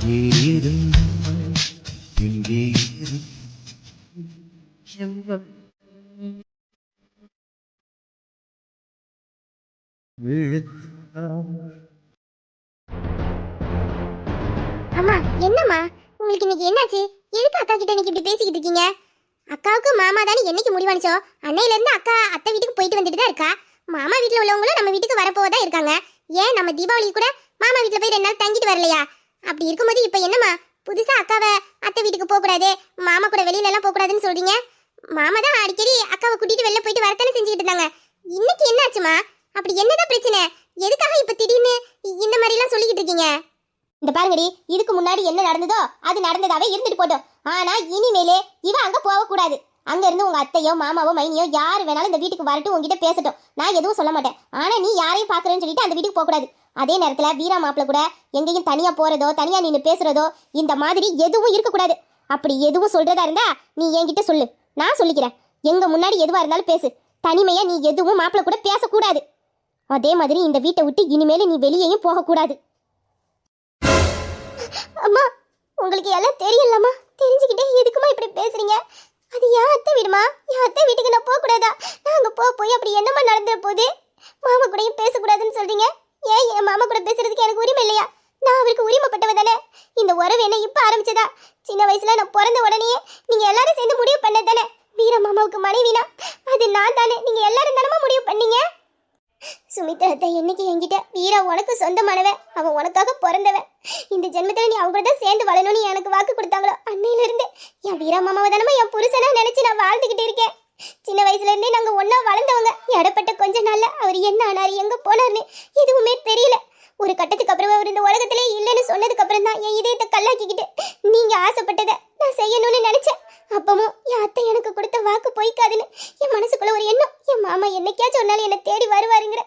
அங்கே இருந்தால் இங்கே அம்மா என்னம்மா உங்களுக்கு இன்னைக்கு என்னாச்சு? எதுக்கு அக்கா கிட்ட இன்னைக்கு இப்படி பேசிக்கிட்டு இருக்கீங்க? அக்காவுக்கு மாமா தானே என்னைக்கு முடிவானுச்சோ அன்னையில இருந்து அக்கா அத்தை வீட்டுக்கு போயிட்டு வந்துட்டு தான் இருக்கா. மாமா வீட்டுல உள்ளவங்களும் நம்ம வீட்டுக்கு வரப்போவதா இருக்காங்க. ஏன் நம்ம தீபாவளி கூட மாமா வீட்டுல போய் 2 நாள் தங்கிட்டு வரலையா? அப்படி இருக்கும்போது இப்ப என்னம்மா புதுசா அக்காவை அத்தை வீட்டுக்கு போக கூடாது, மாமா கூட வெளியில எல்லாம் போக கூடாதுன்னு சொல்றீங்க? மாமா தான் அடிக்கடி அக்காவை கூட்டிட்டு வெளில போயிட்டு வரத்தானே செஞ்சுக்கிட்டு இருந்தாங்க. இன்னைக்கு என்னாச்சுமா? அப்படி என்னதான் பிரச்சனை? எதுக்காக இப்ப திடீர்னு இந்த மாதிரி எல்லாம் சொல்லிக்கிட்டு இருக்கீங்க? இந்த பாருங்கடி, இதுக்கு முன்னாடி என்ன நடந்ததோ அது நடந்ததாவே இருந்துட்டு போட்டோம். ஆனா இனிமேலே இவ அங்க போக கூடாது. அங்க இருந்து உங்க அத்தையோ மாமாவோ மைனியோ யாரு வேணாலும் இந்த வீட்டுக்கு வரட்டும், உங்ககிட்ட பேசட்டும், நான் எதுவும் சொல்ல மாட்டேன். ஆனா நீ யாரையும் பாக்குறேன்னு சொல்லிட்டு அந்த வீட்டுக்கு போக கூடாது. அதே நேரத்துல வீரா மாப்பிள்ள கூட எங்கேயும் தனியா போறதோ தனியா நின்று பேசுறதோ இந்த மாதிரி எதுவும் இருக்கக்கூடாது. அப்படி எதுவும் சொல்றதா இருந்தா நீ என்கிட்ட சொல்லு, நான் சொல்லிக்கிறேன். எங்க முன்னாடி எதுவா இருந்தாலும் பேசு. தனிமையா நீ எதுவும் மாப்பிள்ள கூட பேசக்கூடாது. அதே மாதிரி இந்த வீட்டை விட்டு இனிமேல நீ வெளியேயும் போகக்கூடாது. அம்மா உங்களுக்கு எல்லாம் தெரியலம்மா, தெரிஞ்சுக்கிட்டே எதுக்குமா இப்படி பேசுறீங்க? அது என் அத்தை வீடுமா, என் அத்தை வீட்டுக்கு நான் போகக்கூடாதா? நான் அங்கே போய் அப்படி என்னம்மா நடந்துற போது? மாமா கூடயும் பேசக்கூடாதுன்னு சொல்றீங்க. ஏன் என் மாமா கூட பேசுறதுக்கு எனக்கு உரிமை இல்லையா? நான் அவருக்கு உரிமைப்பட்டவ தானே. இந்த உறவு என்ன இப்ப ஆரம்பிச்சதா? சின்ன வயசுல நான் பிறந்த உடனே நீங்க எல்லாரும் சேர்ந்து முடிவு பண்ணது தானே வீர மாமாவுக்கு மனைவினா? அது நான் தானே. நீங்க எல்லாரும் தானமா முடிவு பண்ணீங்க. சுமித்ரத்தை என்னைக்கு என்கிட்ட வீரா உனக்கு சொந்தமானவன், அவன் உனக்காக பிறந்தவன், இந்த ஜென்மத்துல நீ அவங்க தான் சேர்ந்து வாழணும்னு எனக்கு வாக்கு கொடுத்தாங்களோ அன்னையில இருந்து என் வீரா மாமாவை தானமா என் புருஷனா நினைச்சு நான் வாழ்ந்துகிட்டு இருக்கேன். சின்ன வயசுல இருந்தே நாங்க ஒன்னா வளர்ந்தவங்க. இடப்பட்ட கொஞ்ச நாள்ல அவர் என்ன ஆனாரு எங்க போனார்னு எதுவுமே தெரியல. ஒரு கட்டத்துக்கு அப்புறம் அவர் இந்த உலகத்திலே இல்லைன்னு சொன்னதுக்கு அப்புறம் தான் என் இதயத்தை கல்லாக்கிக்கிட்டு நீங்க ஆசைப்பட்டதை நான் செய்யணும்னு நினைச்சேன். அப்பவும் என் அத்தை எனக்கு கொடுத்த வாக்கு பொய்க்காதுன்னு என் மனசுக்குள்ள ஒரு எண்ணம். என் மாமா என்னைக்காச்சும் ஒரு நாள் என்னை தேடி வருவாருங்கிற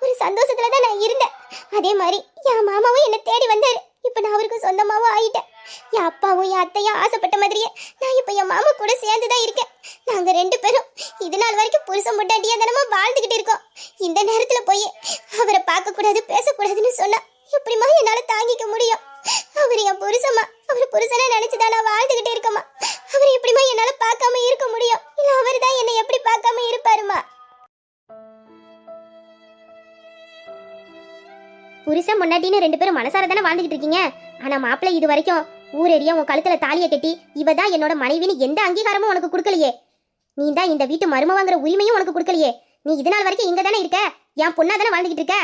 ஒரு சந்தோஷத்துல தான் நான் இருந்தேன். அதே மாதிரி என் மாமாவும் என்னை தேடி வந்தாரு. இப்ப நான் அவருக்கு சொந்தமாவும் ஆயிட்டேன். என் அப்பாவும் என் அத்தையும் ஆசைப்பட்ட மாதிரியே நான் இப்ப என் மாமா கூட சேர்ந்துதான் இருக்கேன். நாங்க 2 பேரும் இது நாள் வரைக்கும் புருஷன் முட்டாட்டியா தானமா வாழ்ந்துகிட்டு இருக்கோம். இந்த நேரத்துல போய் அவரை பார்க்க கூடாது பேசக்கூடாதுன்னு சொன்னா எப்படிமா என்னால தாங்கிக்க முடியும்? அவர் என் புருஷமா, அவர் புருஷனை நினைச்சுதான் நான் வாழ்ந்துகிட்டு இருக்கமா. அவர் எப்படிமா என்னால பார்க்காம இருக்க முடியும்? இல்ல அவர் தான் என்னை எப்படி பார்க்காம இருப்பாருமா? புருஷன் முன்னாடின்னு 2 பேரும் மனசார தானே வாழ்ந்துகிட்டு இருக்கீங்க. ஆனா மாப்பிள்ளை இது வரைக்கும் ஊரேறியா உன் கழுத்துல தாலியை கட்டி இவ தான் என்னோட மனைவின்னு எந்த அங்கீகாரமும் உனக்கு கொடுக்கலையே. நீ தான் இந்த வீட்டு மருமவாங்கிற உரிமையும் உனக்கு கொடுக்கலையே. நீ இது நாள் வரைக்கும் இங்க தானே இருக்க, என் பொண்ணா தானே வாழ்ந்துகிட்டு இருக்க.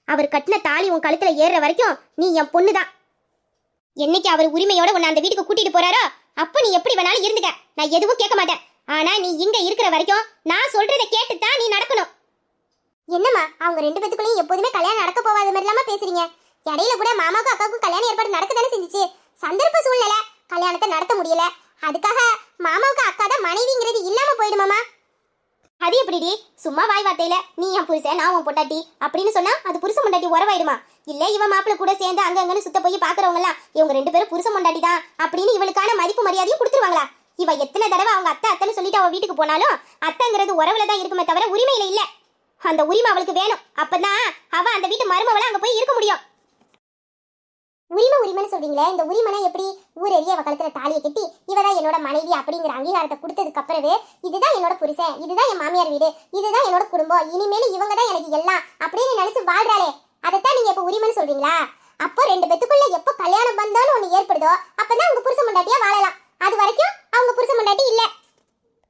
அவர் கட்டின தாலி உன் கழுத்துல ஏறுற வரைக்கும் நீ என் பொண்ணு தான். என்னைக்கு அவர் உரிமையோட உன்னை அந்த வீட்டுக்கு கூட்டிட்டு போறாரோ அப்ப நீ எப்படி வேணாலும் இருந்துக்க, நான் எதுவும் கேட்க மாட்டேன். ஆனா நீ இங்க இருக்கிற வரைக்கும் நான் சொல்றதை கேட்டுத்தான் நீ நடக்கணும். என்னம்மா அவங்க 2 பேத்துக்குள்ளேயும் எப்போதுமே கல்யாணம் நடக்க போகாத மாதிரி இல்லாம பேசுறீங்க? இடையில கூட மாமாவுக்கும் அக்காவுக்கும் கல்யாணம் ஏற்பாடு நடக்க தானே செஞ்சுச்சு. சந்தர்ப்ப சூழ்நிலை கல்யாணத்தை நடத்த முடியல, அதுக்காக மாமாவுக்கு அக்கா தான் மனைவிங்கிறது இல்லாம போயிடுமாமா? அது எப்படிடி? சும்மா வாய் வார்த்தையில நீ என் புருஷன் நான் உன் பொண்டாட்டி அப்படின்னு சொன்னா அது புருஷ பொண்டாட்டி உறவாயிடுமா? இல்ல இவன் மாப்பிள்ள கூட சேர்ந்து அங்கங்கன்னு சுத்த போய் பாக்குறவங்க எல்லாம் இவங்க 2 பேரும் புருஷ பொண்டாட்டி தான் அப்படின்னு இவளுக்கான மதிப்பு மரியாதையும் கொடுத்துருவாங்களா? இவ எத்தனை தடவை அவங்க அத்தை அத்தைன்னு சொல்லிட்டு அவ வீட்டுக்கு போனாலும் அத்தைங்கிறது உறவுல தான் இருக்குமே தவிர உரிமையில இல்ல. அந்த உரிமை அவளுக்கு வேணும். அப்பதான் அவ அந்த வீட்டு மருமவள அங்க போய் இருக்க முடியும். உரிமைன்னு சொல்றீங்களே, இந்த உரிமைனா எப்படி? ஊரேறிய அவ கழுத்துல தாலியை கட்டி இவதான் என்னோட மனைவி அப்படிங்கிற அங்கீகாரத்தை கொடுத்ததுக்கு அப்புறவே இதுதான் என்னோட புருஷன், இதுதான் என் மாமியார் வீடு, இதுதான் என்னோட குடும்பம், இனிமேல் இவங்க தான் எனக்கு எல்லாம் அப்படின்னு நினைச்சு வாழ்றாளே, அதைத்தான் நீங்க இப்ப உரிமைன்னு சொல்றீங்களா? அப்போ 2 பேத்துக்குள்ள எப்போ கல்யாணம் பந்தாலும் ஒண்ணு ஏற்படுதோ அப்பதான் அவங்க புருஷ முண்டாட்டியா வாழலாம். அது வரைக்கும் அவங்க புருஷ முண்டாட்டி இல்ல.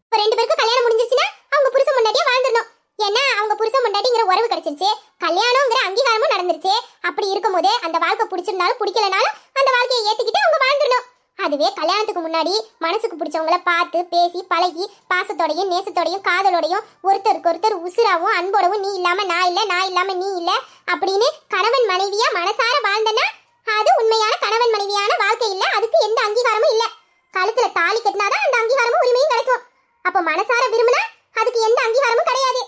இப்ப 2 பேருக்கும் கல்யாணம் முடிஞ்சிருச்சுன்னா அவங்க புருஷ முண்டாட்டியா வாழ்ந்துடணும். ஏன்னா அவங்க புருஷ முண்டாட்டிங்கிற உறவு கிடைச்சிருச்சு, கல்யாணம்ங்கிற அங்கீகாரமும் நடந்துருச்சு. அப்படி இருக்கும்போது அந்த வாழ்க்கை பிடிச்சிருந்தாலும் பிடிக்கலனாலும் அந்த வாழ்க்கையை ஏத்துக்கிட்டு அவங்க வாழ்ந்துடணும். அதுவே கல்யாணத்துக்கு முன்னாடி மனசுக்கு பிடிச்சவங்கள பார்த்து பேசி பழகி பாசத்தோடையும் நேசத்தோடையும் காதலோடையும் ஒருத்தருக்கு ஒருத்தர் உசுராவும் அன்போடவும் நீ இல்லாம நான் இல்ல நான் இல்லாம நீ இல்ல அப்படின்னு கணவன் மனைவியா மனசார வாழ்ந்தனா அது உண்மையான கணவன் மனைவியான வாழ்க்கை இல்ல. அதுக்கு எந்த அங்கீகாரமும் இல்ல. கழுத்துல தாலி கட்டினாதான் அந்த அங்கீகாரமும் உரிமையும் கிடைக்கும். அப்ப மனசார விரும்பினா அதுக்கு எந்த அங்கீகாரமும் கிடையாது.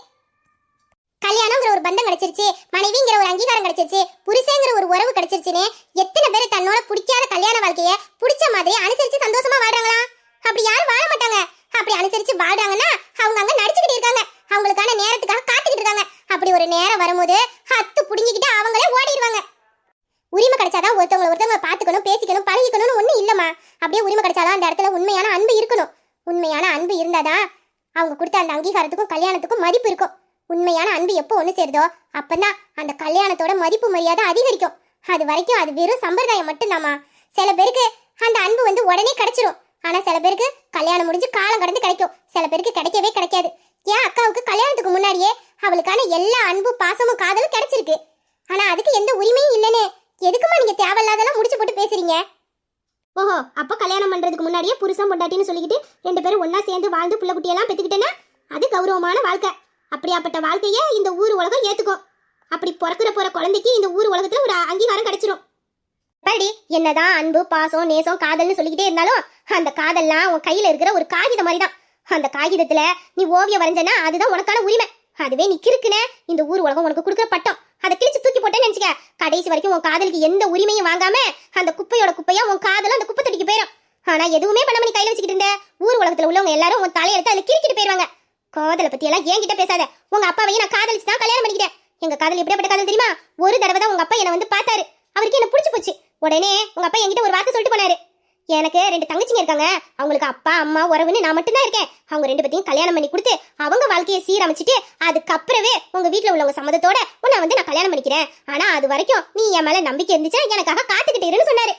கல்யாணம்ங்கிற ஒரு பந்தம் கிடைச்சிருச்சு, மனைவிங்கிற ஒரு அங்கீகாரம் கிடைச்சிருச்சு, புருஷங்கிற ஒரு உறவு கிடைச்சிருச்சுன்னு எத்தனை பேர் தன்னோட பிடிக்காத கல்யாண வாழ்க்கைய பிடிச்ச மாதிரி அனுசரிச்சு சந்தோஷமா வாழ்றாங்களா? அப்படி யாரும் வாழ மாட்டாங்க. அப்படி அனுசரிச்சு வாழ்றாங்கன்னா அவங்க அங்க நடிச்சுக்கிட்டு இருக்காங்க, அவங்களுக்கான நேரத்துக்காக காத்துக்கிட்டு இருக்காங்க. அப்படி ஒரு நேரம் வரும்போது ஹத்து புடிங்கிக்கிட்டு அவங்களே ஓடிடுவாங்க. உரிமை கிடைச்சா இருந்தாதான் ஒருத்தவங்க பாத்துக்கணும், பேசிக்கணும், பழகிக்கணும்னு ஒண்ணு இல்லம்மா. அப்படியே உரிமை கிடைச்சாலும் அந்த இடத்துல உண்மையான அன்பு இருக்கணும். உண்மையான அன்பு இருந்தாதான் அவங்க கொடுத்த அந்த அங்கீகாரத்துக்கும் கல்யாணத்துக்கும் மதிப்பு இருக்கும். உண்மையான அன்பு எப்போ ஒண்ணு சேருதோ அப்பதான் அந்த கல்யாணத்தோட மதிப்பு மரியாதை அதிகரிக்கும். அது வரைக்கும் அது வெறும் சம்பிரதாயம் மட்டும்தாம்மா. சில பேருக்கு அந்த அன்பு உடனே கிடைச்சிரும். ஆனா சில பேருக்கு கல்யாணம் முடிஞ்சு காலம் கடந்து கிடைக்கும். சில பேருக்கு கிடைக்கவே கிடைக்காது. என் அக்காவுக்கு கல்யாணத்துக்கு முன்னாடியே அவளுக்கான எல்லா அன்பு பாசமும் காதலும் கிடைச்சிருக்கு. ஆனா அதுக்கு எந்த உரிமையும் இல்லைன்னு எதுக்குமா நீங்க தேவையில்லாதெல்லாம் முடிச்சு போட்டு பேசுறீங்க? ஓஹோ, அப்ப கல்யாணம் பண்றதுக்கு முன்னாடியே புருஷன் பொண்டாட்டின்னு சொல்லிக்கிட்டு 2 பேரும் ஒண்ணா சேர்ந்து வாழ்ந்து புள்ள குட்டியெல்லாம் பெத்துக்கிட்டேன்னா அது கௌரவமான வாழ்க்கை. அப்படியாப்பட்ட வாழ்க்கையை இந்த ஊர் உலகம் ஏத்துக்கும். அப்படி போற குழந்தைக்கு இந்த ஊர் உலகத்துல ஒரு அங்கீகாரம் கிடைச்சிரும். படி, என்னதான் அன்பு பாசம் நேசம் காதல்னு சொல்லிக்கிட்டே இருந்தாலும் அந்த காதல்லாம் உன் கையில இருக்கிற ஒரு காகிதம் மாதிரி தான். அந்த காகிதத்துல நீ ஓவியம் வரைஞ்சனா அதுதான் உனக்கான உரிமை. அதுவே நீ கிறுக்குனே இந்த ஊர் உலகம் உனக்கு கொடுக்குற பட்டம். அதை கிழிச்சு தூக்கி போட்டேன்னு நினைச்சுக்க, கடைசி வரைக்கும் உன் காதலுக்கு எந்த உரிமையும் வாங்காம அந்த குப்பையோட குப்பையா உன் காதலும் அந்த குப்பை தொட்டிக்கு போயிடும். ஆனா எதுவுமே பண்ணாம நீ கையில வச்சுக்கிட்டு இருந்த ஊர் உலகத்துல உள்ளவங்க எல்லாரும் உன் தலையெடுத்து அதுல கிறுக்கிட்டு போயிருவாங்க. காதலை பத்தி எல்லாம் என்கிட்ட பேசாத. உங்க அப்பாவையும் நான் காதலிச்சு தான் கல்யாணம் பண்ணிக்கிட்டேன். எங்க காதல் எப்படிப்பட்ட காதல் தெரியுமா? ஒரு தடவை தான் உங்க அப்பா என்ன பார்த்தாரு. அவருக்கு என்ன பிடிச்சு போச்சு. உடனே உங்க அப்பா என்கிட்ட ஒரு வார்த்தை சொல்லிட்டு போனாரு. எனக்கு 2 தங்கச்சிங்க இருக்காங்க. அவங்களுக்கு அப்பா அம்மா உறவுன்னு நான் மட்டும்தான் இருக்கேன். அவங்க 2 பேத்தையும் கல்யாணம் பண்ணி கொடுத்து அவங்க வாழ்க்கையை சீரமைச்சிட்டு அதுக்கப்புறமே உங்க வீட்டுல உள்ளவங்க சம்மதத்தோட உன்னை நான் கல்யாணம் பண்ணிக்கிறேன். ஆனா அது வரைக்கும் நீ என் மேல நம்பிக்கை இருந்துச்சா எனக்காக காத்துக்கிட்டு இருன்னு சொன்னாரு.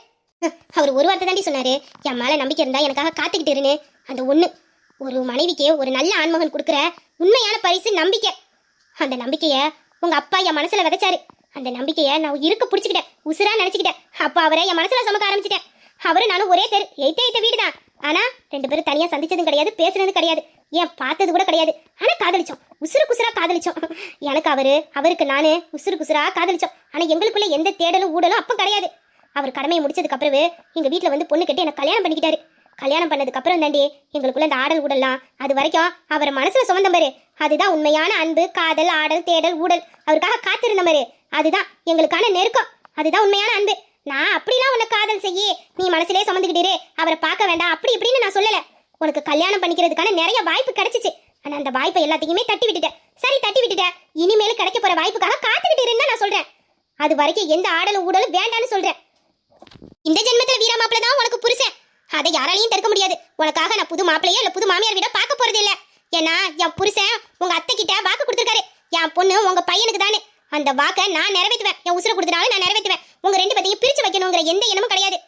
அவர் ஒரு வார்த்தை தாண்டி சொன்னாரு, என் மேல நம்பிக்கை இருந்தா எனக்காக காத்துக்கிட்டு இருன்னு. அந்த ஒண்ணு ஒரு மனைவிக்கு ஒரு நல்ல ஆண்மகன் கொடுக்குற உண்மையான பரிசு நம்பிக்கை. அந்த நம்பிக்கைய உங்க அப்பா என் மனசுல விதைச்சாரு. அந்த நம்பிக்கைய நான் இருக்க பிடிச்சிக்கிட்டேன், உசுரா நினைச்சுக்கிட்டேன். அப்ப அவரை என் மனசுல சுமக்க ஆரம்பிச்சிட்டேன். அவரு நானும் ஒரே தெரு, எய்த்த வீடு தான். ஆனா 2 பேரும் தனியா சந்திச்சதும் கிடையாது, பேசுனதும் கிடையாது, ஏன் பார்த்தது கூட கிடையாது. ஆனா காதலிச்சோம், உசுறு குசுரா காதலிச்சோம். எனக்கு அவருக்கு நானு உசுறு குசுரா காதலிச்சோம். ஆனா எங்களுக்குள்ள எந்த தேடலும் ஊடலும் அப்ப கிடையாது. அவர் கடமையை முடிச்சதுக்கு அப்புறமே எங்க வீட்டுல பொண்ணு கட்டி எனக்கு கல்யாணம் பண்ணிக்கிட்டாரு. கல்யாணம் பண்ணதுக்கு அப்புறம் தாண்டி எங்களுக்குள்ள இந்த ஆடல் ஊடலாம் அது வரைக்கும் அவர் மனசுல சுமந்த பாரு. அதுதான் உண்மையான அன்பு காதல் ஆடல் தேடல் ஊடல். அவருக்காக காத்திருந்த பாரு, அதுதான் எங்களுக்கான நெருக்கம். அதுதான் உண்மையான அன்பு. நான் அப்படிலாம் உன்னை காதல் செய்யி நீ மனசுலேயே சுமந்துக்கிட்டே அவரை பார்க்க வேண்டாம் அப்படி இப்படின்னு நான் சொல்லல. உனக்கு கல்யாணம் பண்ணிக்கிறதுக்கான நிறைய வாய்ப்பு கிடைச்சிச்சு. ஆனா அந்த வாய்ப்பை எல்லாத்தையுமே தட்டி விட்டுட்டேன். சரி, தட்டி விட்டுட்டேன். இனிமேலும் கிடைக்க போற வாய்ப்புக்காக காத்துக்கிட்டு இருந்தா நான் சொல்றேன். அது வரைக்கும் எந்த ஆடலும் ஊடலும் வேண்டான்னு சொல்றேன். இந்த ஜென்மத்துல வீர மாப்பிள்ள தான் உனக்கு புருஷன். அதை யாராலையும் தடுக்க முடியாது. உனக்காக நான் புது மாப்பிள்ளையோ இல்ல புது மாமியார் வீட பார்க்க போறது இல்ல. ஏன்னா என் புருஷன் உங்க அத்தை கிட்ட வாக்கு கொடுத்துருக்காரு. என் பொண்ணு உங்க பையனுக்கு தானே. அந்த வாக்கை நான் நிறைவேற்றுவேன். என் உசுரை கொடுத்தனாலும் நான் நிறைவேற்றுவேன். உங்க 2 பேத்தையும் பிரிச்சு வைக்கணுங்கிற எந்த எண்ணமும் கிடையாது.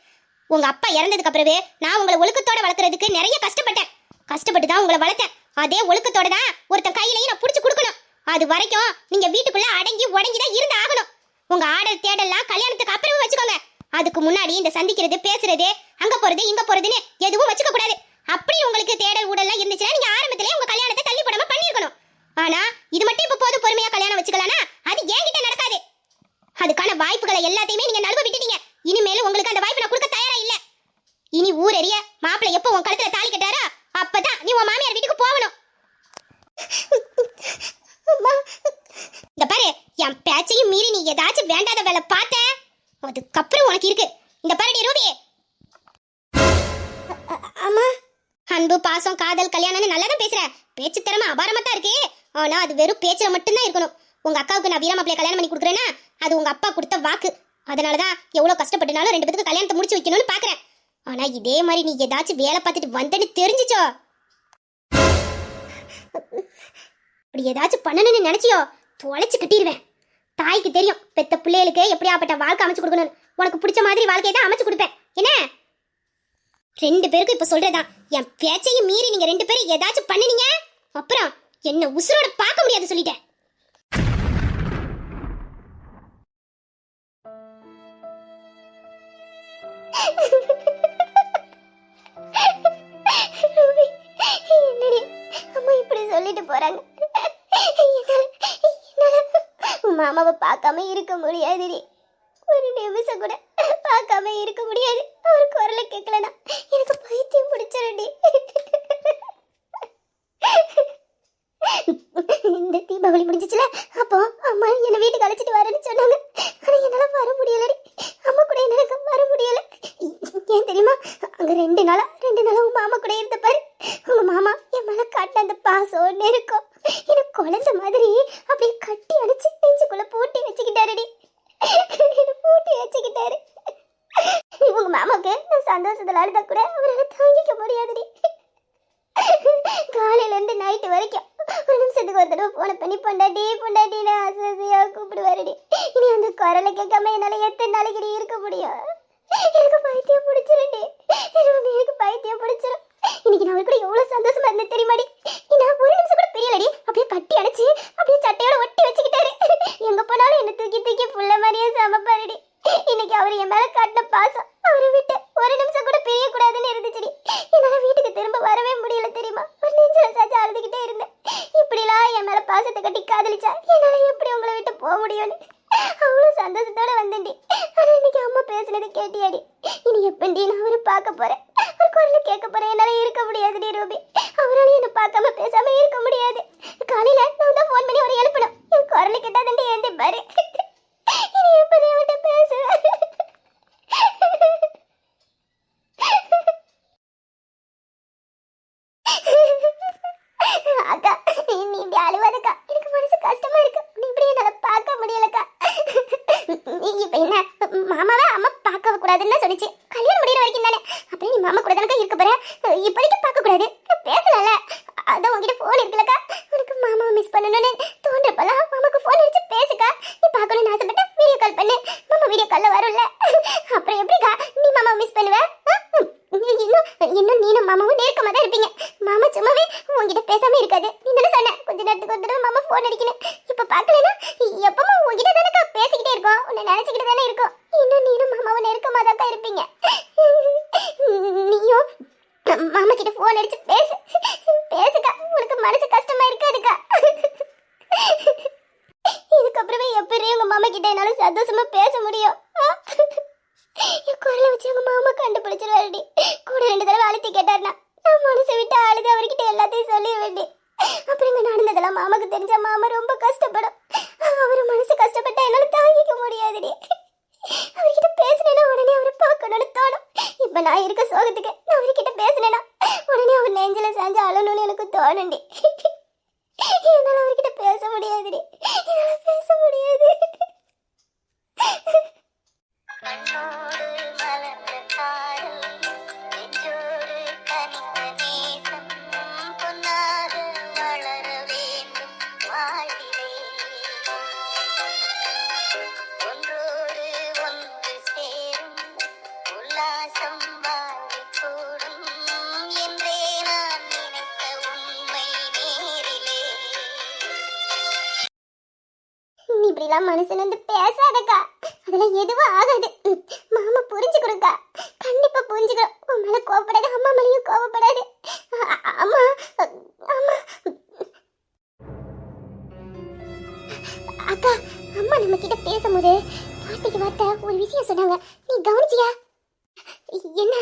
உங்க அப்பா இறந்ததுக்கு அப்புறமே நான் உங்களை ஒழுக்கத்தோட வளர்க்கறதுக்கு நிறைய கஷ்டப்பட்டு தான் உங்களை வளர்த்தேன். அதே ஒழுக்கத்தோட தான் ஒருத்தன் கையிலையும் நான் புடிச்சு கொடுக்கணும். அது வரைக்கும் நீங்க வீட்டுக்குள்ள அடங்கி உடங்கிதான் இருந்து ஆகணும். உங்க ஆடல் தேடல்லாம் கல்யாணத்துக்கு அப்புறமே வச்சுக்கோங்க. அதுக்கு முன்னாடி இந்த சந்திக்கிறது பேசுறது அங்க போறது இங்க போறதுன்னு எதுவும் வச்சுக்க கூடாது. அப்படி உங்களுக்கு தேடல் ஊடல்லாம் இருந்துச்சுன்னா நீங்க ஆரம்பத்திலே உங்க கல்யாணத்தை தள்ளி போடாம பண்ணிருக்கணும். ஆனா இது மட்டும் இப்ப போதும் பொறுமையா கல்யாணம் வச்சுக்கலாம்னா அது என்கிட்ட நடக்காது. அதுக்கான வாய்ப்புகளை எல்லாத்தையுமே நீங்க நழுவ விட்டுட்டீங்க. இனிமேலும் உங்களுக்கு அந்த வாய்ப்பு நான் கொடுக்க தயாரா இல்ல. இனி ஊர் எரிய மாப்பிள்ளை எப்போ உன் கழுத்துல தாலி கட்டாரோ அப்பதான் நீ உன் மாமியார் வீட்டுக்கு போகணும். இந்த பாரு, என் பேச்சையும் மீறி நீ ஏதாச்சும் வேண்டாத வேலை பார்த்த அதுக்கப்புறம் உனக்கு இருக்கு. இந்த பாருடி ரூபி. அம்மா, அன்பு பாசம் காதல் கல்யாணம்னு நல்லாதான் பேசுற. பேச்சு திறமை அபாரமா தான் இருக்கு. ஆனா அது வெறும் பேச்சுல மட்டும்தான் இருக்கணும். உங்க அக்காவுக்கு நான் வீரமாப்பிள்ளைய கல்யாணம் பண்ணி கொடுக்குறேன்னா அது உங்க அப்பா கொடுத்த வாக்கு. அதனாலதான் எவ்வளவு கஷ்டப்பட்டனாலும் 2 பேருக்கு கல்யாணத்தை முடிச்சு வைக்கணும்னு பாக்குறேன். ஆனா இதே மாதிரி நீ ஏதாச்சும் வேலை பார்த்துட்டு வந்தேன்னு தெரிஞ்சிச்சோ, அப்படி ஏதாச்சும் பண்ணணும்னு நினைச்சியோ தொலைச்சு கட்டிடுவேன். தாய்க்கு தெரியும் பெத்த பிள்ளைகளுக்கு எப்படியாப்பட்ட வாழ்க்கை அமைச்சு கொடுக்கணும். உனக்கு பிடிச்ச மாதிரி வாழ்க்கையை தான் அமைச்சு கொடுப்பேன். என்ன 2 பேருக்கும் இப்ப சொல்றதான், என் பேச்சையும் மீறி நீங்க 2 பேரும் ஏதாச்சும் பண்ணுனீங்க அப்புறம் என்ன உசுரோட பார்க்க முடியாது சொல்லிட்டேன். அம்மா இப்படி சொல்லிட்டு போறாங்க. மாமாவை பார்க்காம இருக்க முடியாதுடி. ஒரு நிமிஷம் கூட பார்க்காம இருக்க முடியாது. அவர் குரலை கேட்கலனா எனக்கு பைத்தியம் பிடிச்சிருடி. இந்த தீபாவளி முடிஞ்சிச்சுல, அப்போ அம்மா என்ன வீட்டுக்கு அழைச்சிட்டு வரேன்னு சொன்னாங்க. ஆனா என்னால வர முடியலடி. அம்மா கூட எனக்கு வர முடியல. ஏன் தெரியுமா? அங்க 2 நாளா உங்க மாமா கூட இருந்த பாரு. உங்க மாமா என் மேல காட்டின அந்த பாசம் நெருக்கம் எனக்கு குழந்தை மாதிரி அப்படியே கட்டி அணைச்சு நெஞ்சுக்குள்ள பூட்டி வச்சுக்கிட்டாருடி. பூட்டி வச்சுக்கிட்டாரு. சந்தோஷத்துல அழுத கூட அவரால் தாங்கிக்க முடியாதுடி. காலையில இருந்து நைட்டு வரைக்கும் ஒரு நிமிஷத்துக்கு ஒரு தடவை போன பண்ணி பொண்டாட்டி பொண்டாட்டின்னு ஆசையா கூப்பிடுவாருடி. இனி அந்த குரலை கேட்காம என்னால எத்தனை நாளைக்கு இருக்க முடியும்? எனக்கு பைத்தியம் பிடிச்சிருடி. எனக்கு பைத்தியம் பிடிச்சிரும். இன்னைக்கு நான் அவர் கூட எவ்வளவு சந்தோஷமா இருந்தேன் தெரியுமாடி? நான் ஒரு நிமிஷம் கூட பிரியலடி. அப்படியே கட்டி அணைச்சு அப்படியே சட்டையோட ஒட்டி வச்சுக்கிட்டாரு. எங்க போனாலும் என்ன தூக்கி தூக்கி புள்ள மாதிரியே சமைப்பாருடி. இன்னைக்கு அவர் என் மேல காட்டின பாசம் அவரை விட்டு ஒரு நிமிஷம் கூட பிரிய கூடாதுன்னு இருந்துச்சுடி. என்னால வீட்டுக்கு திரும்ப வரவே முடியல தெரியுமா? ஒரு நெஞ்சில சாச்சு அழுதுகிட்டே இருந்தேன். இப்படிலாம் என் மேல பாசத்தை கட்டி காதலிச்சா என்னால எப்படி உங்களை விட்டு போக முடியும்னு அவ்வளவு சந்தோஷத்தோட வந்தேன்டி. ஆனா இன்னைக்கு அம்மா பேசுனது கேட்டியாடி? இனி எப்படி நான் அவரை பார்க்க போறேன், ஒரு குரல கேட்க போறேன். என்னால இருக்க முடியாதுடி ரூபி. அவரால் என்ன பார்க்காம பேசாம இருக்க முடியாது. காலையில நான் தான் போன் பண்ணி அவரை எழுப்பணும். என் குரல கேட்டாதண்டி ஏந்தி பாரு. இனி எப்படி அவர்கிட்ட பேசுவேன்? அக்கா நீ இப்படி அழுவாதக்கா. எனக்கு மனசு கஷ்டமா இருக்கு. நீ இப்படி என்னால பார்க்க முடியலக்கா. இப்ப என்ன மாமாவை அம்மா பார்க்க கூடாதுன்னு சொல்லிச்சு. கல்யாணம் முடிகிற வரைக்கும் தானே. அப்புறம் நீ மாமா கூட தானக்கா இருக்க போற. இப்போதைக்கு பார்க்க கூடாது. பேசலாம்ல. அதான் உங்ககிட்ட போன் இருக்குல்லக்கா. உனக்கு மாமாவை மிஸ் பண்ணணும்னு தோன்றப்பெல்லாம் மாமாக்கு போன் அடிச்சு பேசுக்கா. நீ பார்க்கணும்னு ஆசைப்பட்ட வீடியோ கால் பண்ணு. மாமா வீடியோ கால்ல வரும்ல. அப்புறம் எப்படிக்கா நீ மாமாவை மிஸ் பண்ணுவ? இன்னும் நீனும் மாமாவும் நெருக்கமா தான் இருப்பீங்க. மாமா சும்மாவே உங்ககிட்ட பேசாம இருக்காது. நீ தானே சொன்ன கொஞ்ச நேரத்துக்கு ஒரு தடவை மாமா போன் அடிக்கணும். இப்ப பாக்கலன்னா எப்பவும் உங்ககிட்ட தானக்கா பேசிக்கிட்டே இருக்கோம். உன்னை நினைச்சுக்கிட்டு தானே இருக்கோம். இன்னும் நீனும் மாமாவும் நெருக்கமா தான் இருப்பீங்க. நீயும் மாமா கிட்ட போன் அடிச்சு பேசுக்கா. உனக்கு மனசு கஷ்டமா இருக்காதுக்கா. இதுக்கப்புறமே எப்படி உங்க மாமா கிட்ட என்னால சந்தோஷமா பேச முடியும்? என் குரலை வச்சு அவங்க மாமா கண்டுபிடிச்சிருவாருடி. கூட 2 தடவை அழுத்தி கேட்டாருனா நான் மனசை விட்டு அழுது அவர்கிட்ட எல்லாத்தையும் சொல்லிடுவேன்டி. அப்புறம் இங்க நடந்ததெல்லாம் மாமாக்கு தெரிஞ்சா மாமா ரொம்ப கஷ்டப்படும். அவர் மனசு கஷ்டப்பட்டா என்னால தாங்கிக்க முடியாதுடி. அவர்கிட்ட பேசினேன்னா உடனே அவரை பார்க்கணும்னு தோணும். இப்ப நான் இருக்க சோகத்துக்கு நான் அவர்கிட்ட பேசினேன்னா உடனே அவர் நெஞ்சில சாஞ்சு அழணும்னு எனக்கு தோணுண்டி. என்னால அவர்கிட்ட பேச முடியாதுடி. என்னால பேச முடியாது. கண்ணோடு மலர்ந்த காதல் நெஞ்சோடு கனிந்த நேசம் பொன்னாக வளர வேண்டும் வாழ்விலே. ஒன்றோடு ஒன்று சேரும் உல்லாசம் வாழ்வில் கூடும் என்றே நான் நினைத்த உண்மை நேரிலே. நீ இப்படிலாம் மனுஷன் வந்து பேசாதக்கா. அதெல்லாம் எதுவும் ஆகாது. மாமா புரிஞ்சுக்கிறோக்கா. கண்டிப்பா புரிஞ்சுக்கிறோம். உன் மேல கோவப்படாது. அம்மா மேலேயும் கோவப்படாது. அம்மா அம்மா அக்கா அம்மா நம்ம கிட்ட பேசும்போது வார்த்தைக்கு வார்த்தை ஒரு விஷயம் சொன்னாங்க. நீ கவனிச்சியா? என்ன